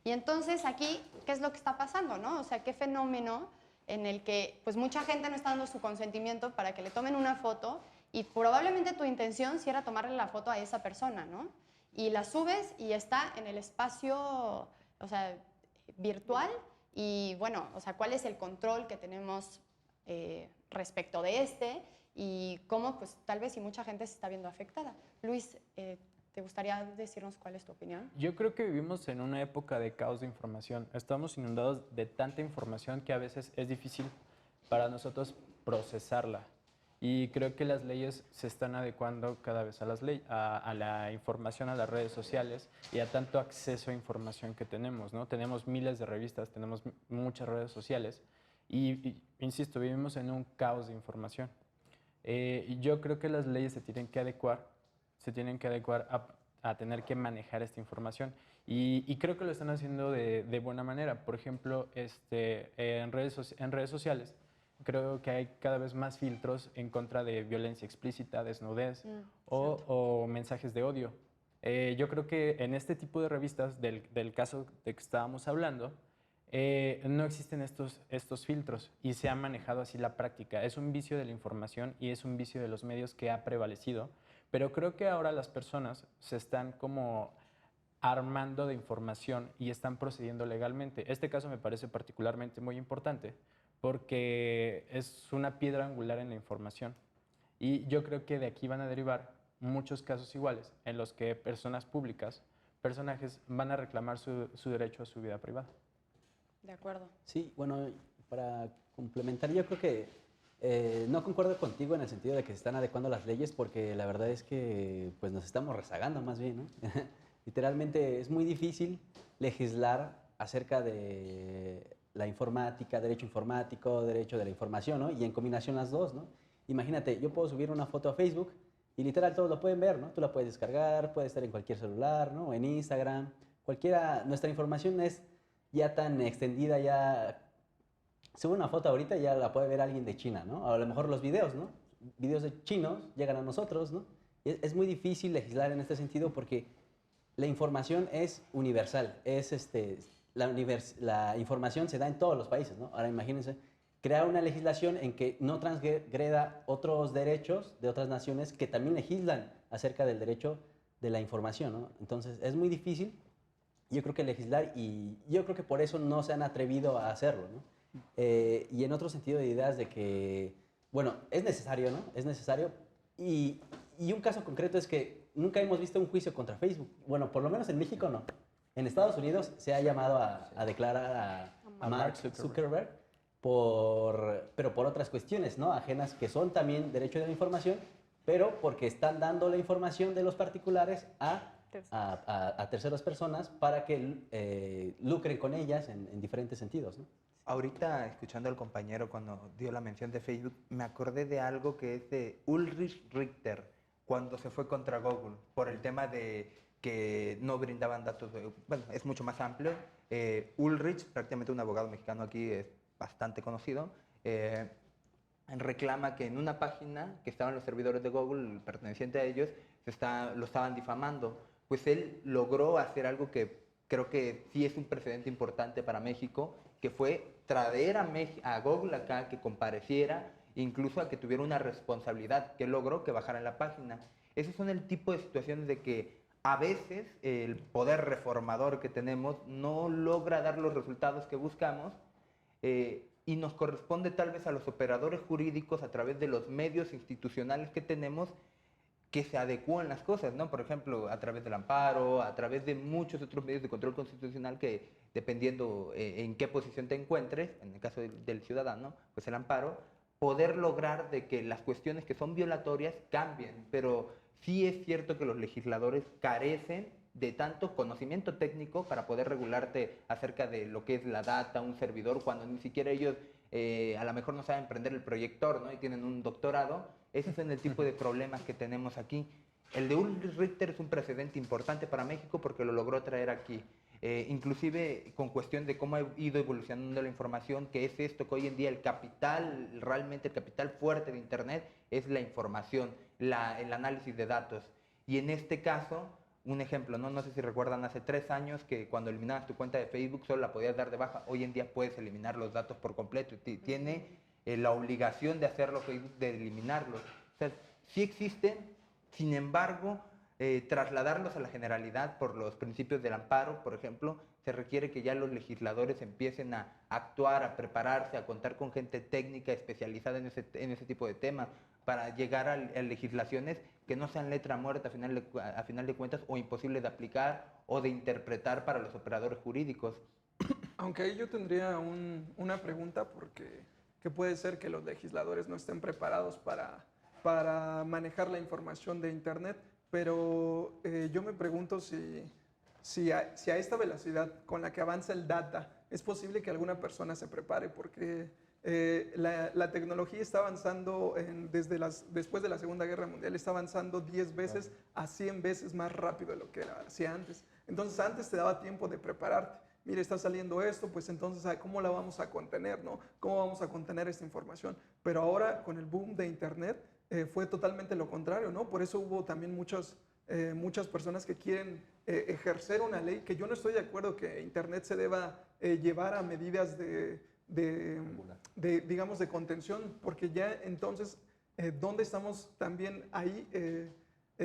Y entonces aquí, ¿qué es lo que está pasando, no? O sea, qué fenómeno en el que pues mucha gente no está dando su consentimiento para que le tomen una foto y probablemente tu intención sí era tomarle la foto a esa persona, ¿no? Y la subes y está en el espacio, o sea, virtual. Y bueno, o sea, ¿cuál es el control que tenemos respecto de y cómo, pues, tal vez si mucha gente se está viendo afectada? Luis, ¿te gustaría decirnos cuál es tu opinión? Yo creo que vivimos en una época de caos de información. Estamos inundados de tanta información que a veces es difícil para nosotros procesarla. Y creo que las leyes se están adecuando cada vez a la información, a las redes sociales y a tanto acceso a información que tenemos, ¿no? Tenemos miles de revistas, tenemos muchas redes sociales y insisto, vivimos en un caos de información. Y yo creo que las leyes se tienen que adecuar a tener que manejar esta información. Y creo que lo están haciendo de buena manera. Por ejemplo, en redes sociales, creo que hay cada vez más filtros en contra de violencia explícita, desnudez o mensajes de odio. Yo creo que en este tipo de revistas, del caso de que estábamos hablando, no existen estos filtros y se ha manejado así la práctica. Es un vicio de la información y es un vicio de los medios que ha prevalecido, pero creo que ahora las personas se están como armando de información y están procediendo legalmente. Este caso me parece particularmente muy importante porque es una piedra angular en la información. Y yo creo que de aquí van a derivar muchos casos iguales en los que personas públicas, personajes, van a reclamar su derecho a su vida privada. De acuerdo. Sí, bueno, para complementar, yo creo que no concuerdo contigo en el sentido de que se están adecuando las leyes porque la verdad es que pues, nos estamos rezagando más bien, ¿no? Literalmente es muy difícil legislar acerca de la informática, derecho informático, derecho de la información, ¿no? Y en combinación las dos, ¿no? Imagínate, yo puedo subir una foto a Facebook y literal todos lo pueden ver, ¿no? Tú la puedes descargar, puede estar en cualquier celular, ¿no? O en Instagram, cualquiera. Nuestra información es ya tan extendida, ya sube una foto ahorita y ya la puede ver alguien de China, ¿no? A lo mejor los videos, ¿no? Videos de chinos llegan a nosotros, ¿no? Es muy difícil legislar en este sentido porque la información es universal, la información se da en todos los países, ¿no? Ahora imagínense, crear una legislación en que no transgreda otros derechos de otras naciones que también legislan acerca del derecho de la información, ¿no? Entonces es muy difícil, yo creo que legislar y yo creo que por eso no se han atrevido a hacerlo, ¿no? Y en otro sentido de ideas de que, bueno, es necesario, ¿no? Es necesario. Y un caso concreto es que nunca hemos visto un juicio contra Facebook. Bueno, por lo menos en México no. En Estados Unidos se ha llamado a declarar a Mark Zuckerberg pero por otras cuestiones, ¿no? Ajenas que son también derecho de la información, pero porque están dando la información de los particulares a terceras personas para que lucren con ellas en diferentes sentidos, ¿no? Ahorita, escuchando al compañero cuando dio la mención de Facebook, me acordé de algo que es de Ulrich Richter, cuando se fue contra Google, por el tema de que no brindaban datos. Bueno, es mucho más amplio. Ulrich, prácticamente un abogado mexicano aquí, es bastante conocido, reclama que en una página que estaban los servidores de Google, perteneciente a ellos, lo estaban difamando. Pues él logró hacer algo que creo que sí es un precedente importante para México, que fue traer a Google acá, que compareciera, incluso a que tuviera una responsabilidad, que logró que bajara en la página. Esos son el tipo de situaciones de que a veces el poder reformador que tenemos no logra dar los resultados que buscamos, y nos corresponde tal vez a los operadores jurídicos, a través de los medios institucionales que tenemos, que se adecúen las cosas, ¿no? Por ejemplo, a través del amparo, a través de muchos otros medios de control constitucional que, dependiendo en qué posición te encuentres, en el caso del ciudadano, pues el amparo, poder lograr de que las cuestiones que son violatorias cambien. Pero sí es cierto que los legisladores carecen de tanto conocimiento técnico para poder regularte acerca de lo que es la data, un servidor, cuando ni siquiera ellos a lo mejor no saben prender el proyector, ¿no? Y tienen un doctorado. Ese es el tipo de problemas que tenemos aquí. El de Ulrich Richter es un precedente importante para México porque lo logró traer aquí. Inclusive con cuestión de cómo ha ido evolucionando la información, que es esto que hoy en día el capital, realmente el capital fuerte de Internet es la información, el análisis de datos. Y en este caso, un ejemplo, no sé si recuerdan hace 3 años que cuando eliminabas tu cuenta de Facebook solo la podías dar de baja. Hoy en día puedes eliminar los datos por completo. Tiene la obligación de hacerlo Facebook, de eliminarlos. O sea, sí existen, sin embargo, trasladarlos a la generalidad por los principios del amparo, por ejemplo, se requiere que ya los legisladores empiecen a actuar, a prepararse, a contar con gente técnica especializada en ese tipo de temas, para llegar a legislaciones que no sean letra muerta a final de cuentas, o imposibles de aplicar o de interpretar para los operadores jurídicos. Aunque ahí yo tendría una pregunta, porque que puede ser que los legisladores no estén preparados para manejar la información de Internet, pero yo me pregunto si a esta velocidad con la que avanza el data, es posible que alguna persona se prepare, porque la tecnología está avanzando después de la Segunda Guerra Mundial, está avanzando 10 veces a 100 veces más rápido de lo que hacía antes. Entonces antes te daba tiempo de prepararte. Mire, está saliendo esto, pues entonces, ¿cómo la vamos a contener, no? ¿Cómo vamos a contener esta información? Pero ahora, con el boom de Internet, fue totalmente lo contrario, ¿no? Por eso hubo también muchas personas que quieren ejercer una ley, que yo no estoy de acuerdo que Internet se deba llevar a medidas digamos, de contención, porque ya entonces, ¿dónde estamos también ahí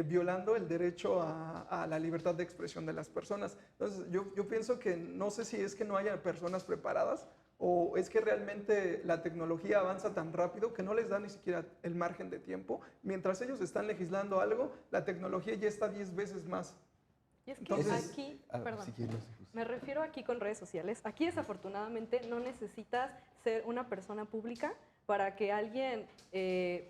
violando el derecho a la libertad de expresión de las personas? Entonces, yo pienso que no sé si es que no haya personas preparadas, o es que realmente la tecnología avanza tan rápido que no les da ni siquiera el margen de tiempo. Mientras ellos están legislando algo, la tecnología ya está 10 veces más. Y es que Entonces, aquí, sí, me refiero aquí con redes sociales. Aquí desafortunadamente no necesitas ser una persona pública para que alguien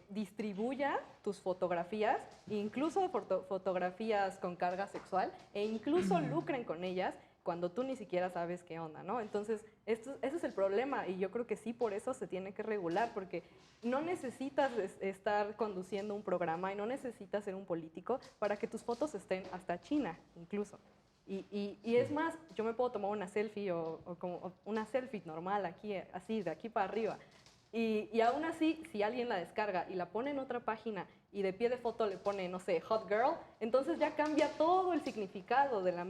distribuya tus fotografías, incluso fotografías con carga sexual, e incluso lucren con ellas cuando tú ni siquiera sabes qué onda, ¿no? Entonces, ese es el problema, y yo creo que sí, por eso se tiene que regular, porque no necesitas estar conduciendo un programa y no necesitas ser un político para que tus fotos estén hasta China, incluso. Y es más, yo me puedo tomar una selfie o como una selfie normal aquí, así, de aquí para arriba. Y aún así, si alguien la descarga y la pone en otra página y de pie de foto le pone, no sé, hot girl, entonces ya cambia todo el significado de la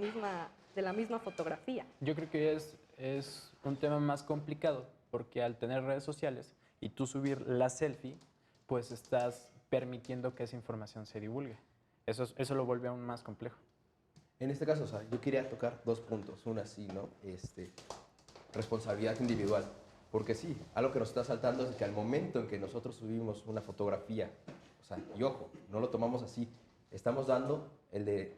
misma fotografía. Yo creo que es un tema más complicado, porque al tener redes sociales y tú subir la selfie, pues estás permitiendo que esa información se divulgue. Eso lo vuelve aún más complejo. En este caso, o sea, yo quería tocar 2 puntos. Una, sí, ¿no? Responsabilidad individual. Porque sí, algo que nos está saltando es que al momento en que nosotros subimos una fotografía, o sea, y ojo, no lo tomamos así, estamos dando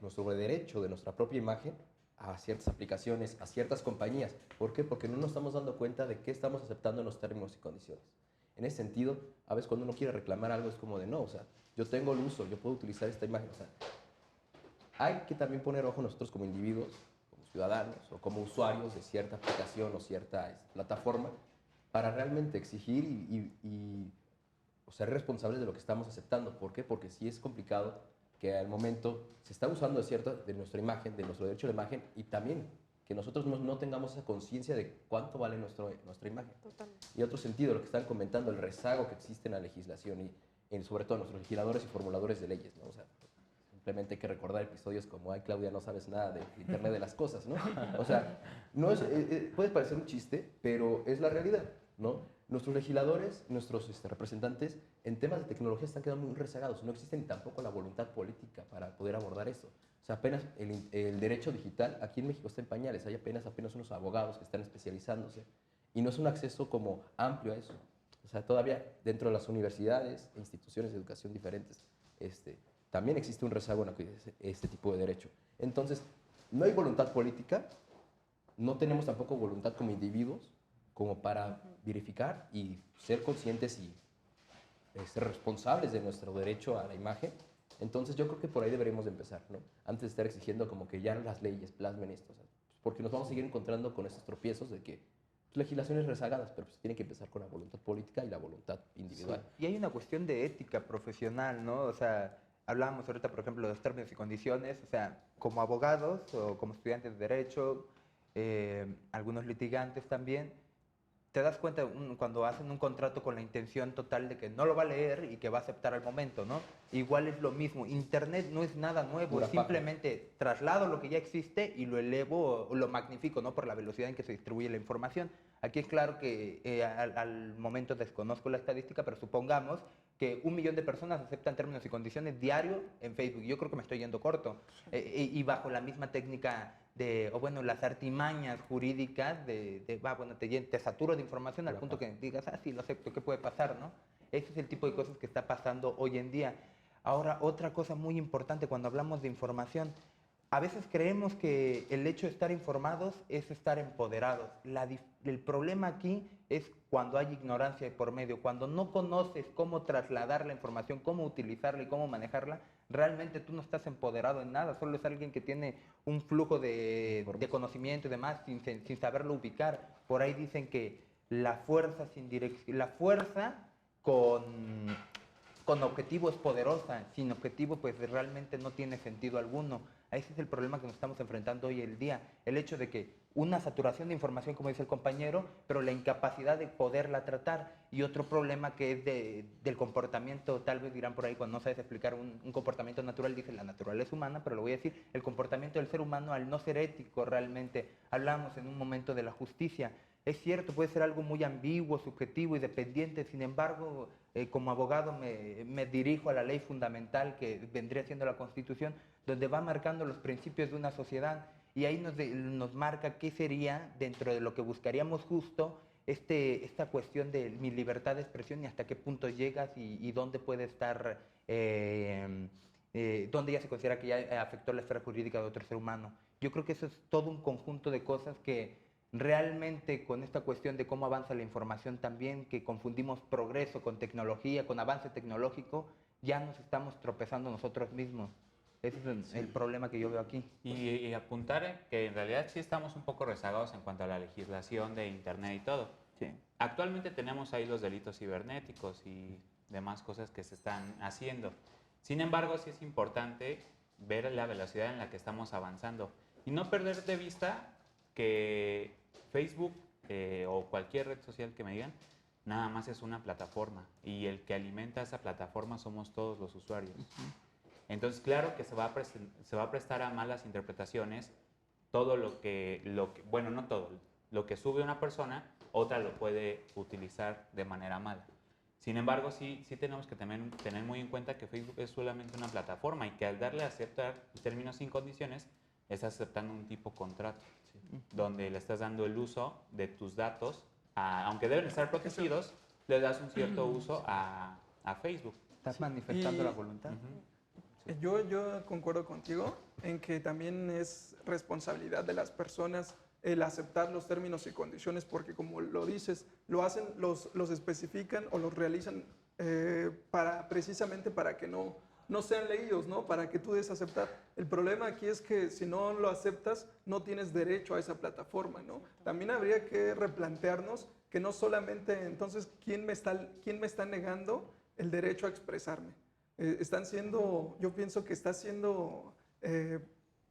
nuestro derecho de nuestra propia imagen a ciertas aplicaciones, a ciertas compañías. ¿Por qué? Porque no nos estamos dando cuenta de qué estamos aceptando en los términos y condiciones. En ese sentido, a veces cuando uno quiere reclamar algo es como de no, o sea, yo tengo el uso, yo puedo utilizar esta imagen. O sea, hay que también poner ojo nosotros como individuos, como ciudadanos o como usuarios de cierta aplicación o cierta plataforma para realmente exigir o ser responsables de lo que estamos aceptando. ¿Por qué? Porque sí es complicado que al momento se está usando de nuestra imagen, de nuestro derecho a la imagen, y también que nosotros no tengamos esa conciencia de cuánto vale nuestra imagen. Totalmente. Y otro sentido, lo que están comentando, el rezago que existe en la legislación y sobre todo en nuestros legisladores y formuladores de leyes, ¿no? O sea, simplemente hay que recordar episodios como, ay, Claudia, no sabes nada del Internet de las cosas, ¿no? O sea, no es, puede parecer un chiste, pero es la realidad, ¿no? Nuestros legisladores, nuestros representantes en temas de tecnología están quedando muy rezagados. No existe ni tampoco la voluntad política para poder abordar eso. O sea, apenas el derecho digital aquí en México está en pañales. Hay apenas unos abogados que están especializándose y no es un acceso como amplio a eso. O sea, todavía dentro de las universidades e instituciones de educación diferentes, también existe un rezago en este tipo de derecho. Entonces, no hay voluntad política, no tenemos tampoco voluntad como individuos como para verificar y ser conscientes y ser responsables de nuestro derecho a la imagen. Entonces yo creo que por ahí deberíamos de empezar, ¿no? Antes de estar exigiendo como que ya las leyes plasmen esto, o sea, porque nos vamos a seguir encontrando con estos tropiezos de que legislaciones rezagadas, pero pues tiene que empezar con la voluntad política y la voluntad individual. Sí. Y hay una cuestión de ética profesional, ¿no? O sea, hablábamos ahorita, por ejemplo, de los términos y condiciones, o sea, como abogados o como estudiantes de derecho, algunos litigantes también, te das cuenta cuando hacen un contrato con la intención total de que no lo va a leer y que va a aceptar al momento, ¿no? Igual es lo mismo. Internet no es nada nuevo, Pura simplemente traslado lo que ya existe y lo elevo o lo magnifico, ¿no? Por la velocidad en que se distribuye la información. Aquí es claro que al momento desconozco la estadística, pero supongamos que 1 millón de personas aceptan términos y condiciones diario en Facebook. Yo creo que me estoy yendo corto. Y bajo la misma técnica las artimañas jurídicas te saturo de información al punto que digas, sí, lo acepto, ¿qué puede pasar, no? Ese es el tipo de cosas que está pasando hoy en día. Ahora, otra cosa muy importante cuando hablamos de información, a veces creemos que el hecho de estar informados es estar empoderados. El problema aquí es cuando hay ignorancia de por medio, cuando no conoces cómo trasladar la información, cómo utilizarla y cómo manejarla, realmente tú no estás empoderado en nada, solo es alguien que tiene un flujo de conocimiento y demás sin saberlo ubicar. Por ahí dicen que la fuerza con objetivo es poderosa, sin objetivo pues realmente no tiene sentido alguno. Ese es el problema que nos estamos enfrentando hoy en día, el hecho de que una saturación de información, como dice el compañero, pero la incapacidad de poderla tratar, y otro problema que es del comportamiento, tal vez dirán por ahí cuando no sabes explicar un comportamiento natural, dicen la naturaleza humana, pero lo voy a decir, el comportamiento del ser humano al no ser ético realmente. Hablamos en un momento de la justicia. Es cierto, puede ser algo muy ambiguo, subjetivo y dependiente, sin embargo, como abogado me dirijo a la ley fundamental que vendría siendo la Constitución, donde va marcando los principios de una sociedad y ahí nos marca qué sería, dentro de lo que buscaríamos justo, esta cuestión de mi libertad de expresión y hasta qué punto llegas y dónde puede estar, dónde ya se considera que ya afectó la esfera jurídica de otro ser humano. Yo creo que eso es todo un conjunto de cosas que realmente con esta cuestión de cómo avanza la información también, que confundimos progreso con tecnología, con avance tecnológico, ya nos estamos tropezando nosotros mismos. Ese es el problema que yo veo aquí. Y apuntar que en realidad sí estamos un poco rezagados en cuanto a la legislación de Internet y todo. Sí. Actualmente tenemos ahí los delitos cibernéticos y demás cosas que se están haciendo. Sin embargo, sí es importante ver la velocidad en la que estamos avanzando y no perder de vista que Facebook o cualquier red social que me digan, nada más es una plataforma y el que alimenta esa plataforma somos todos los usuarios. Entonces, claro que se va a prestar a malas interpretaciones todo bueno, no todo, lo que sube una persona, otra lo puede utilizar de manera mala. Sin embargo, sí tenemos que tener muy en cuenta que Facebook es solamente una plataforma y que al darle a aceptar términos y condiciones, estás aceptando un tipo de contrato, donde le estás dando el uso de tus datos aunque deben estar protegidos, le das un cierto uso a Facebook. Estás manifestando Y- la voluntad. Yo concuerdo contigo en que también es responsabilidad de las personas el aceptar los términos y condiciones, porque como lo dices, lo hacen, los especifican o los realizan precisamente para que no sean leídos, ¿no? Para que tú des aceptar. El problema aquí es que si no lo aceptas, no tienes derecho a esa plataforma, ¿no? También habría que replantearnos que no solamente, entonces, ¿quién me está negando el derecho a expresarme? Yo pienso que está siendo,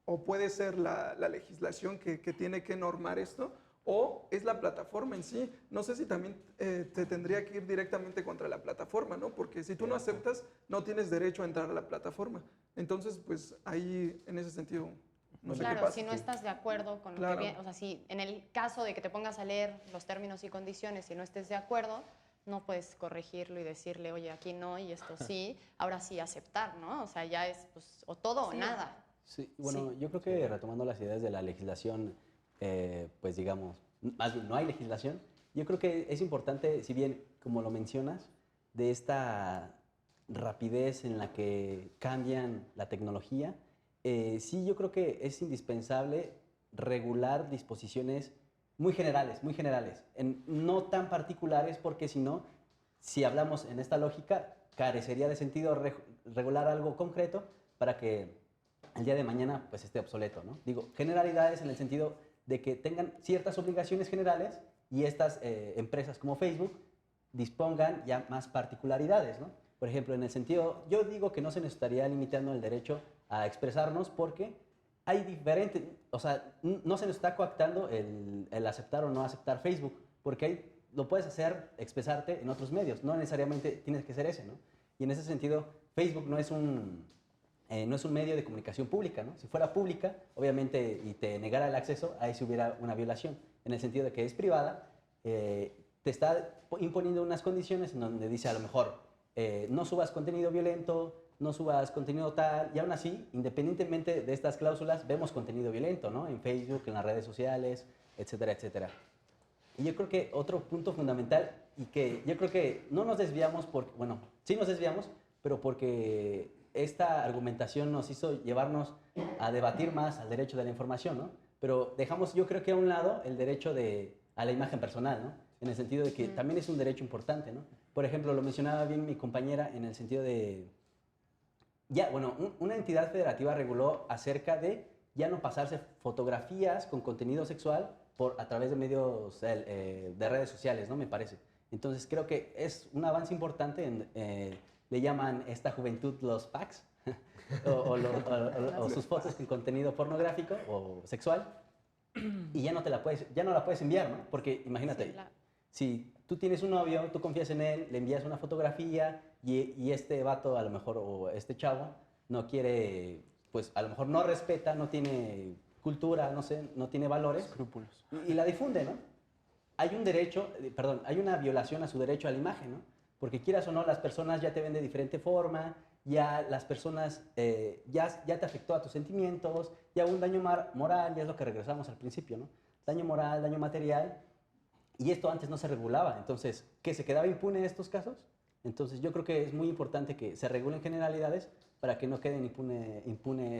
o puede ser la legislación que tiene que normar esto, o es la plataforma en sí. No sé si también te tendría que ir directamente contra la plataforma, ¿no? Porque si tú no aceptas, no tienes derecho a entrar a la plataforma. Entonces, pues ahí, en ese sentido, no sé qué Claro, pasa. si no estás de acuerdo con lo Claro. que viene, o sea, si en el caso de que te pongas a leer los términos y condiciones y no estés de acuerdo, no puedes corregirlo y decirle, oye, aquí no y esto sí, ahora sí aceptar, ¿no? O sea, ya es pues, o todo o nada. Sí, bueno, yo creo que retomando las ideas de la legislación, pues digamos, más bien no hay legislación, yo creo que es importante, si bien, como lo mencionas, de esta rapidez en la que cambian la tecnología, sí yo creo que es indispensable regular disposiciones muy generales, no tan particulares, porque si no, si hablamos en esta lógica, carecería de sentido regular algo concreto para que el día de mañana pues esté obsoleto, ¿no? Digo, generalidades en el sentido de que tengan ciertas obligaciones generales y estas empresas como Facebook dispongan ya más particularidades, ¿no? Por ejemplo, en el sentido, yo digo que no se nos estaría limitando el derecho a expresarnos porque hay diferentes, o sea, no se nos está coactando el aceptar o no aceptar Facebook, porque lo puedes hacer, expresarte en otros medios, no necesariamente tienes que ser ese, ¿no? Y en ese sentido, Facebook no es un medio de comunicación pública, ¿no? Si fuera pública, obviamente, y te negara el acceso, ahí sí hubiera una violación, en el sentido de que es privada, te está imponiendo unas condiciones en donde dice a lo mejor, no subas contenido violento, no subas contenido tal, y aún así, independientemente de estas cláusulas, vemos contenido violento, ¿no? En Facebook, en las redes sociales, etcétera, etcétera. Y yo creo que otro punto fundamental, y que yo creo que no nos desviamos, bueno, sí nos desviamos, pero porque esta argumentación nos hizo llevarnos a debatir más al derecho de la información, ¿no? Pero dejamos, yo creo que a un lado, el derecho a la imagen personal, ¿no? En el sentido de que también es un derecho importante, ¿no? Por ejemplo, lo mencionaba bien mi compañera en el sentido de, ya, bueno, una entidad federativa reguló acerca de ya no pasarse fotografías con contenido sexual a través de medios de redes sociales, ¿no? Me parece. Entonces creo que es un avance importante, le llaman esta juventud los packs, o sus fotos con contenido pornográfico o sexual, y ya no la puedes enviar, ¿no? Porque imagínate, Sí, claro. si tú tienes un novio, tú confías en él, le envías una fotografía y este vato a lo mejor, o este chavo, no quiere, pues a lo mejor no respeta, no tiene cultura, no sé, no tiene valores. Escrúpulos. Y la difunde, ¿no? Hay un derecho, perdón, hay una violación a su derecho a la imagen, ¿no? Porque quieras o no, las personas ya te ven de diferente forma, ya las personas, ya te afectó a tus sentimientos, ya hubo un daño moral, ya es lo que regresamos al principio, ¿no? Daño moral, daño material, y esto antes no se regulaba. Entonces, ¿qué se quedaba impune en estos casos? Entonces, yo creo que es muy importante que se regulen generalidades para que no queden impune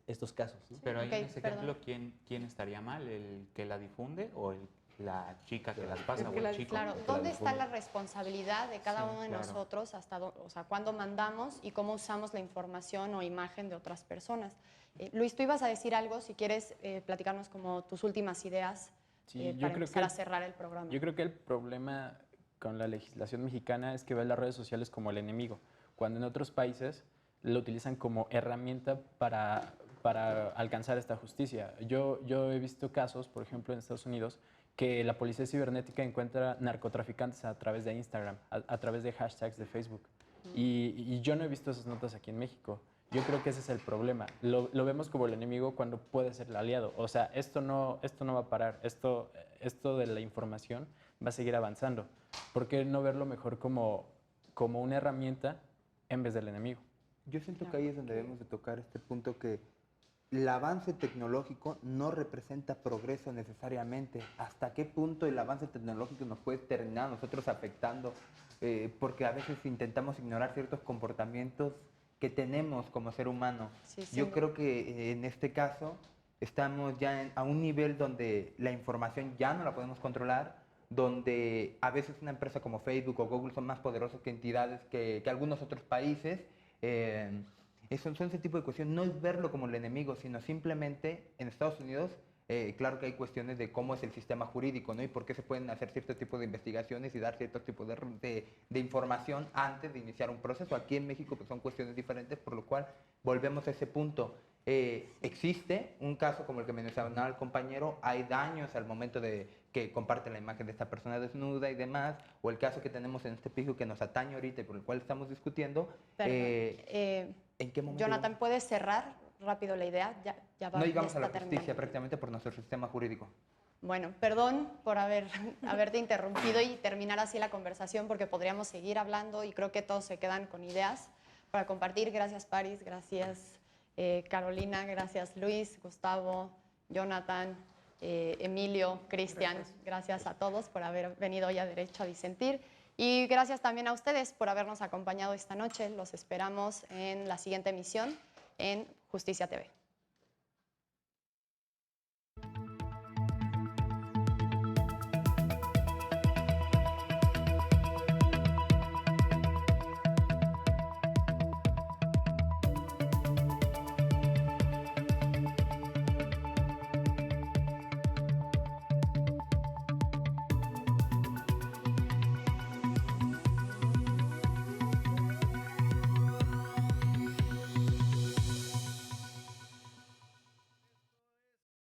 estos casos, ¿no? Pero ahí Ok, en ese ejemplo, perdón. ¿quién estaría mal? ¿El que la difunde o la chica que las pasa El o que el la chico? Claro, que la ¿dónde está difunde. la responsabilidad de cada Sí, uno de claro. nosotros, o sea, cuándo mandamos y cómo usamos la información o imagen de otras personas? Luis, tú ibas a decir algo, si quieres platicarnos como tus últimas ideas Sí, yo para creo empezar que a cerrar el programa. Yo creo que el problema con la legislación mexicana es que ve las redes sociales como el enemigo, cuando en otros países lo utilizan como herramienta para alcanzar esta justicia. Yo he visto casos, por ejemplo, en Estados Unidos, que la policía cibernética encuentra narcotraficantes a través de Instagram, a través de hashtags de Facebook. Y yo no he visto esas notas aquí en México. Yo creo que ese es el problema. Lo vemos como el enemigo cuando puede ser el aliado. O sea, esto no va a parar. Esto de la información va a seguir avanzando. ¿Por qué no verlo mejor como una herramienta en vez del enemigo? Yo siento que ahí es donde debemos de tocar este punto que el avance tecnológico no representa progreso necesariamente. ¿Hasta qué punto el avance tecnológico nos puede terminar a nosotros afectando? Porque a veces intentamos ignorar ciertos comportamientos que tenemos como ser humano. Sí, sí. Yo creo que en este caso estamos ya a un nivel donde la información ya no la podemos controlar, donde a veces una empresa como Facebook o Google son más poderosas que entidades que algunos otros países. Son ese tipo de cuestiones, no es verlo como el enemigo, sino simplemente en Estados Unidos, claro que hay cuestiones de cómo es el sistema jurídico, ¿no? Y por qué se pueden hacer cierto tipo de investigaciones y dar cierto tipo de información antes de iniciar un proceso. Aquí en México pues, son cuestiones diferentes, por lo cual volvemos a ese punto. Existe un caso como el que mencionaba el compañero, hay daños al momento de que comparten la imagen de esta persona desnuda y demás, o el caso que tenemos en este piso que nos atañe ahorita y por el cual estamos discutiendo. Perdón, ¿En qué momento? Jonathan, ¿puedes cerrar rápido la idea? Ya va, No ya llegamos a la está justicia terminando. prácticamente por nuestro sistema jurídico. Bueno, perdón por haberte interrumpido y terminar así la conversación porque podríamos seguir hablando y creo que todos se quedan con ideas para compartir. Gracias, Paris, gracias, Carolina, gracias, Luis, Gustavo, Jonathan, Emilio, Cristian. Gracias a todos por haber venido hoy a Derecho a Disentir. Y gracias también a ustedes por habernos acompañado esta noche. Los esperamos en la siguiente emisión en Justicia TV.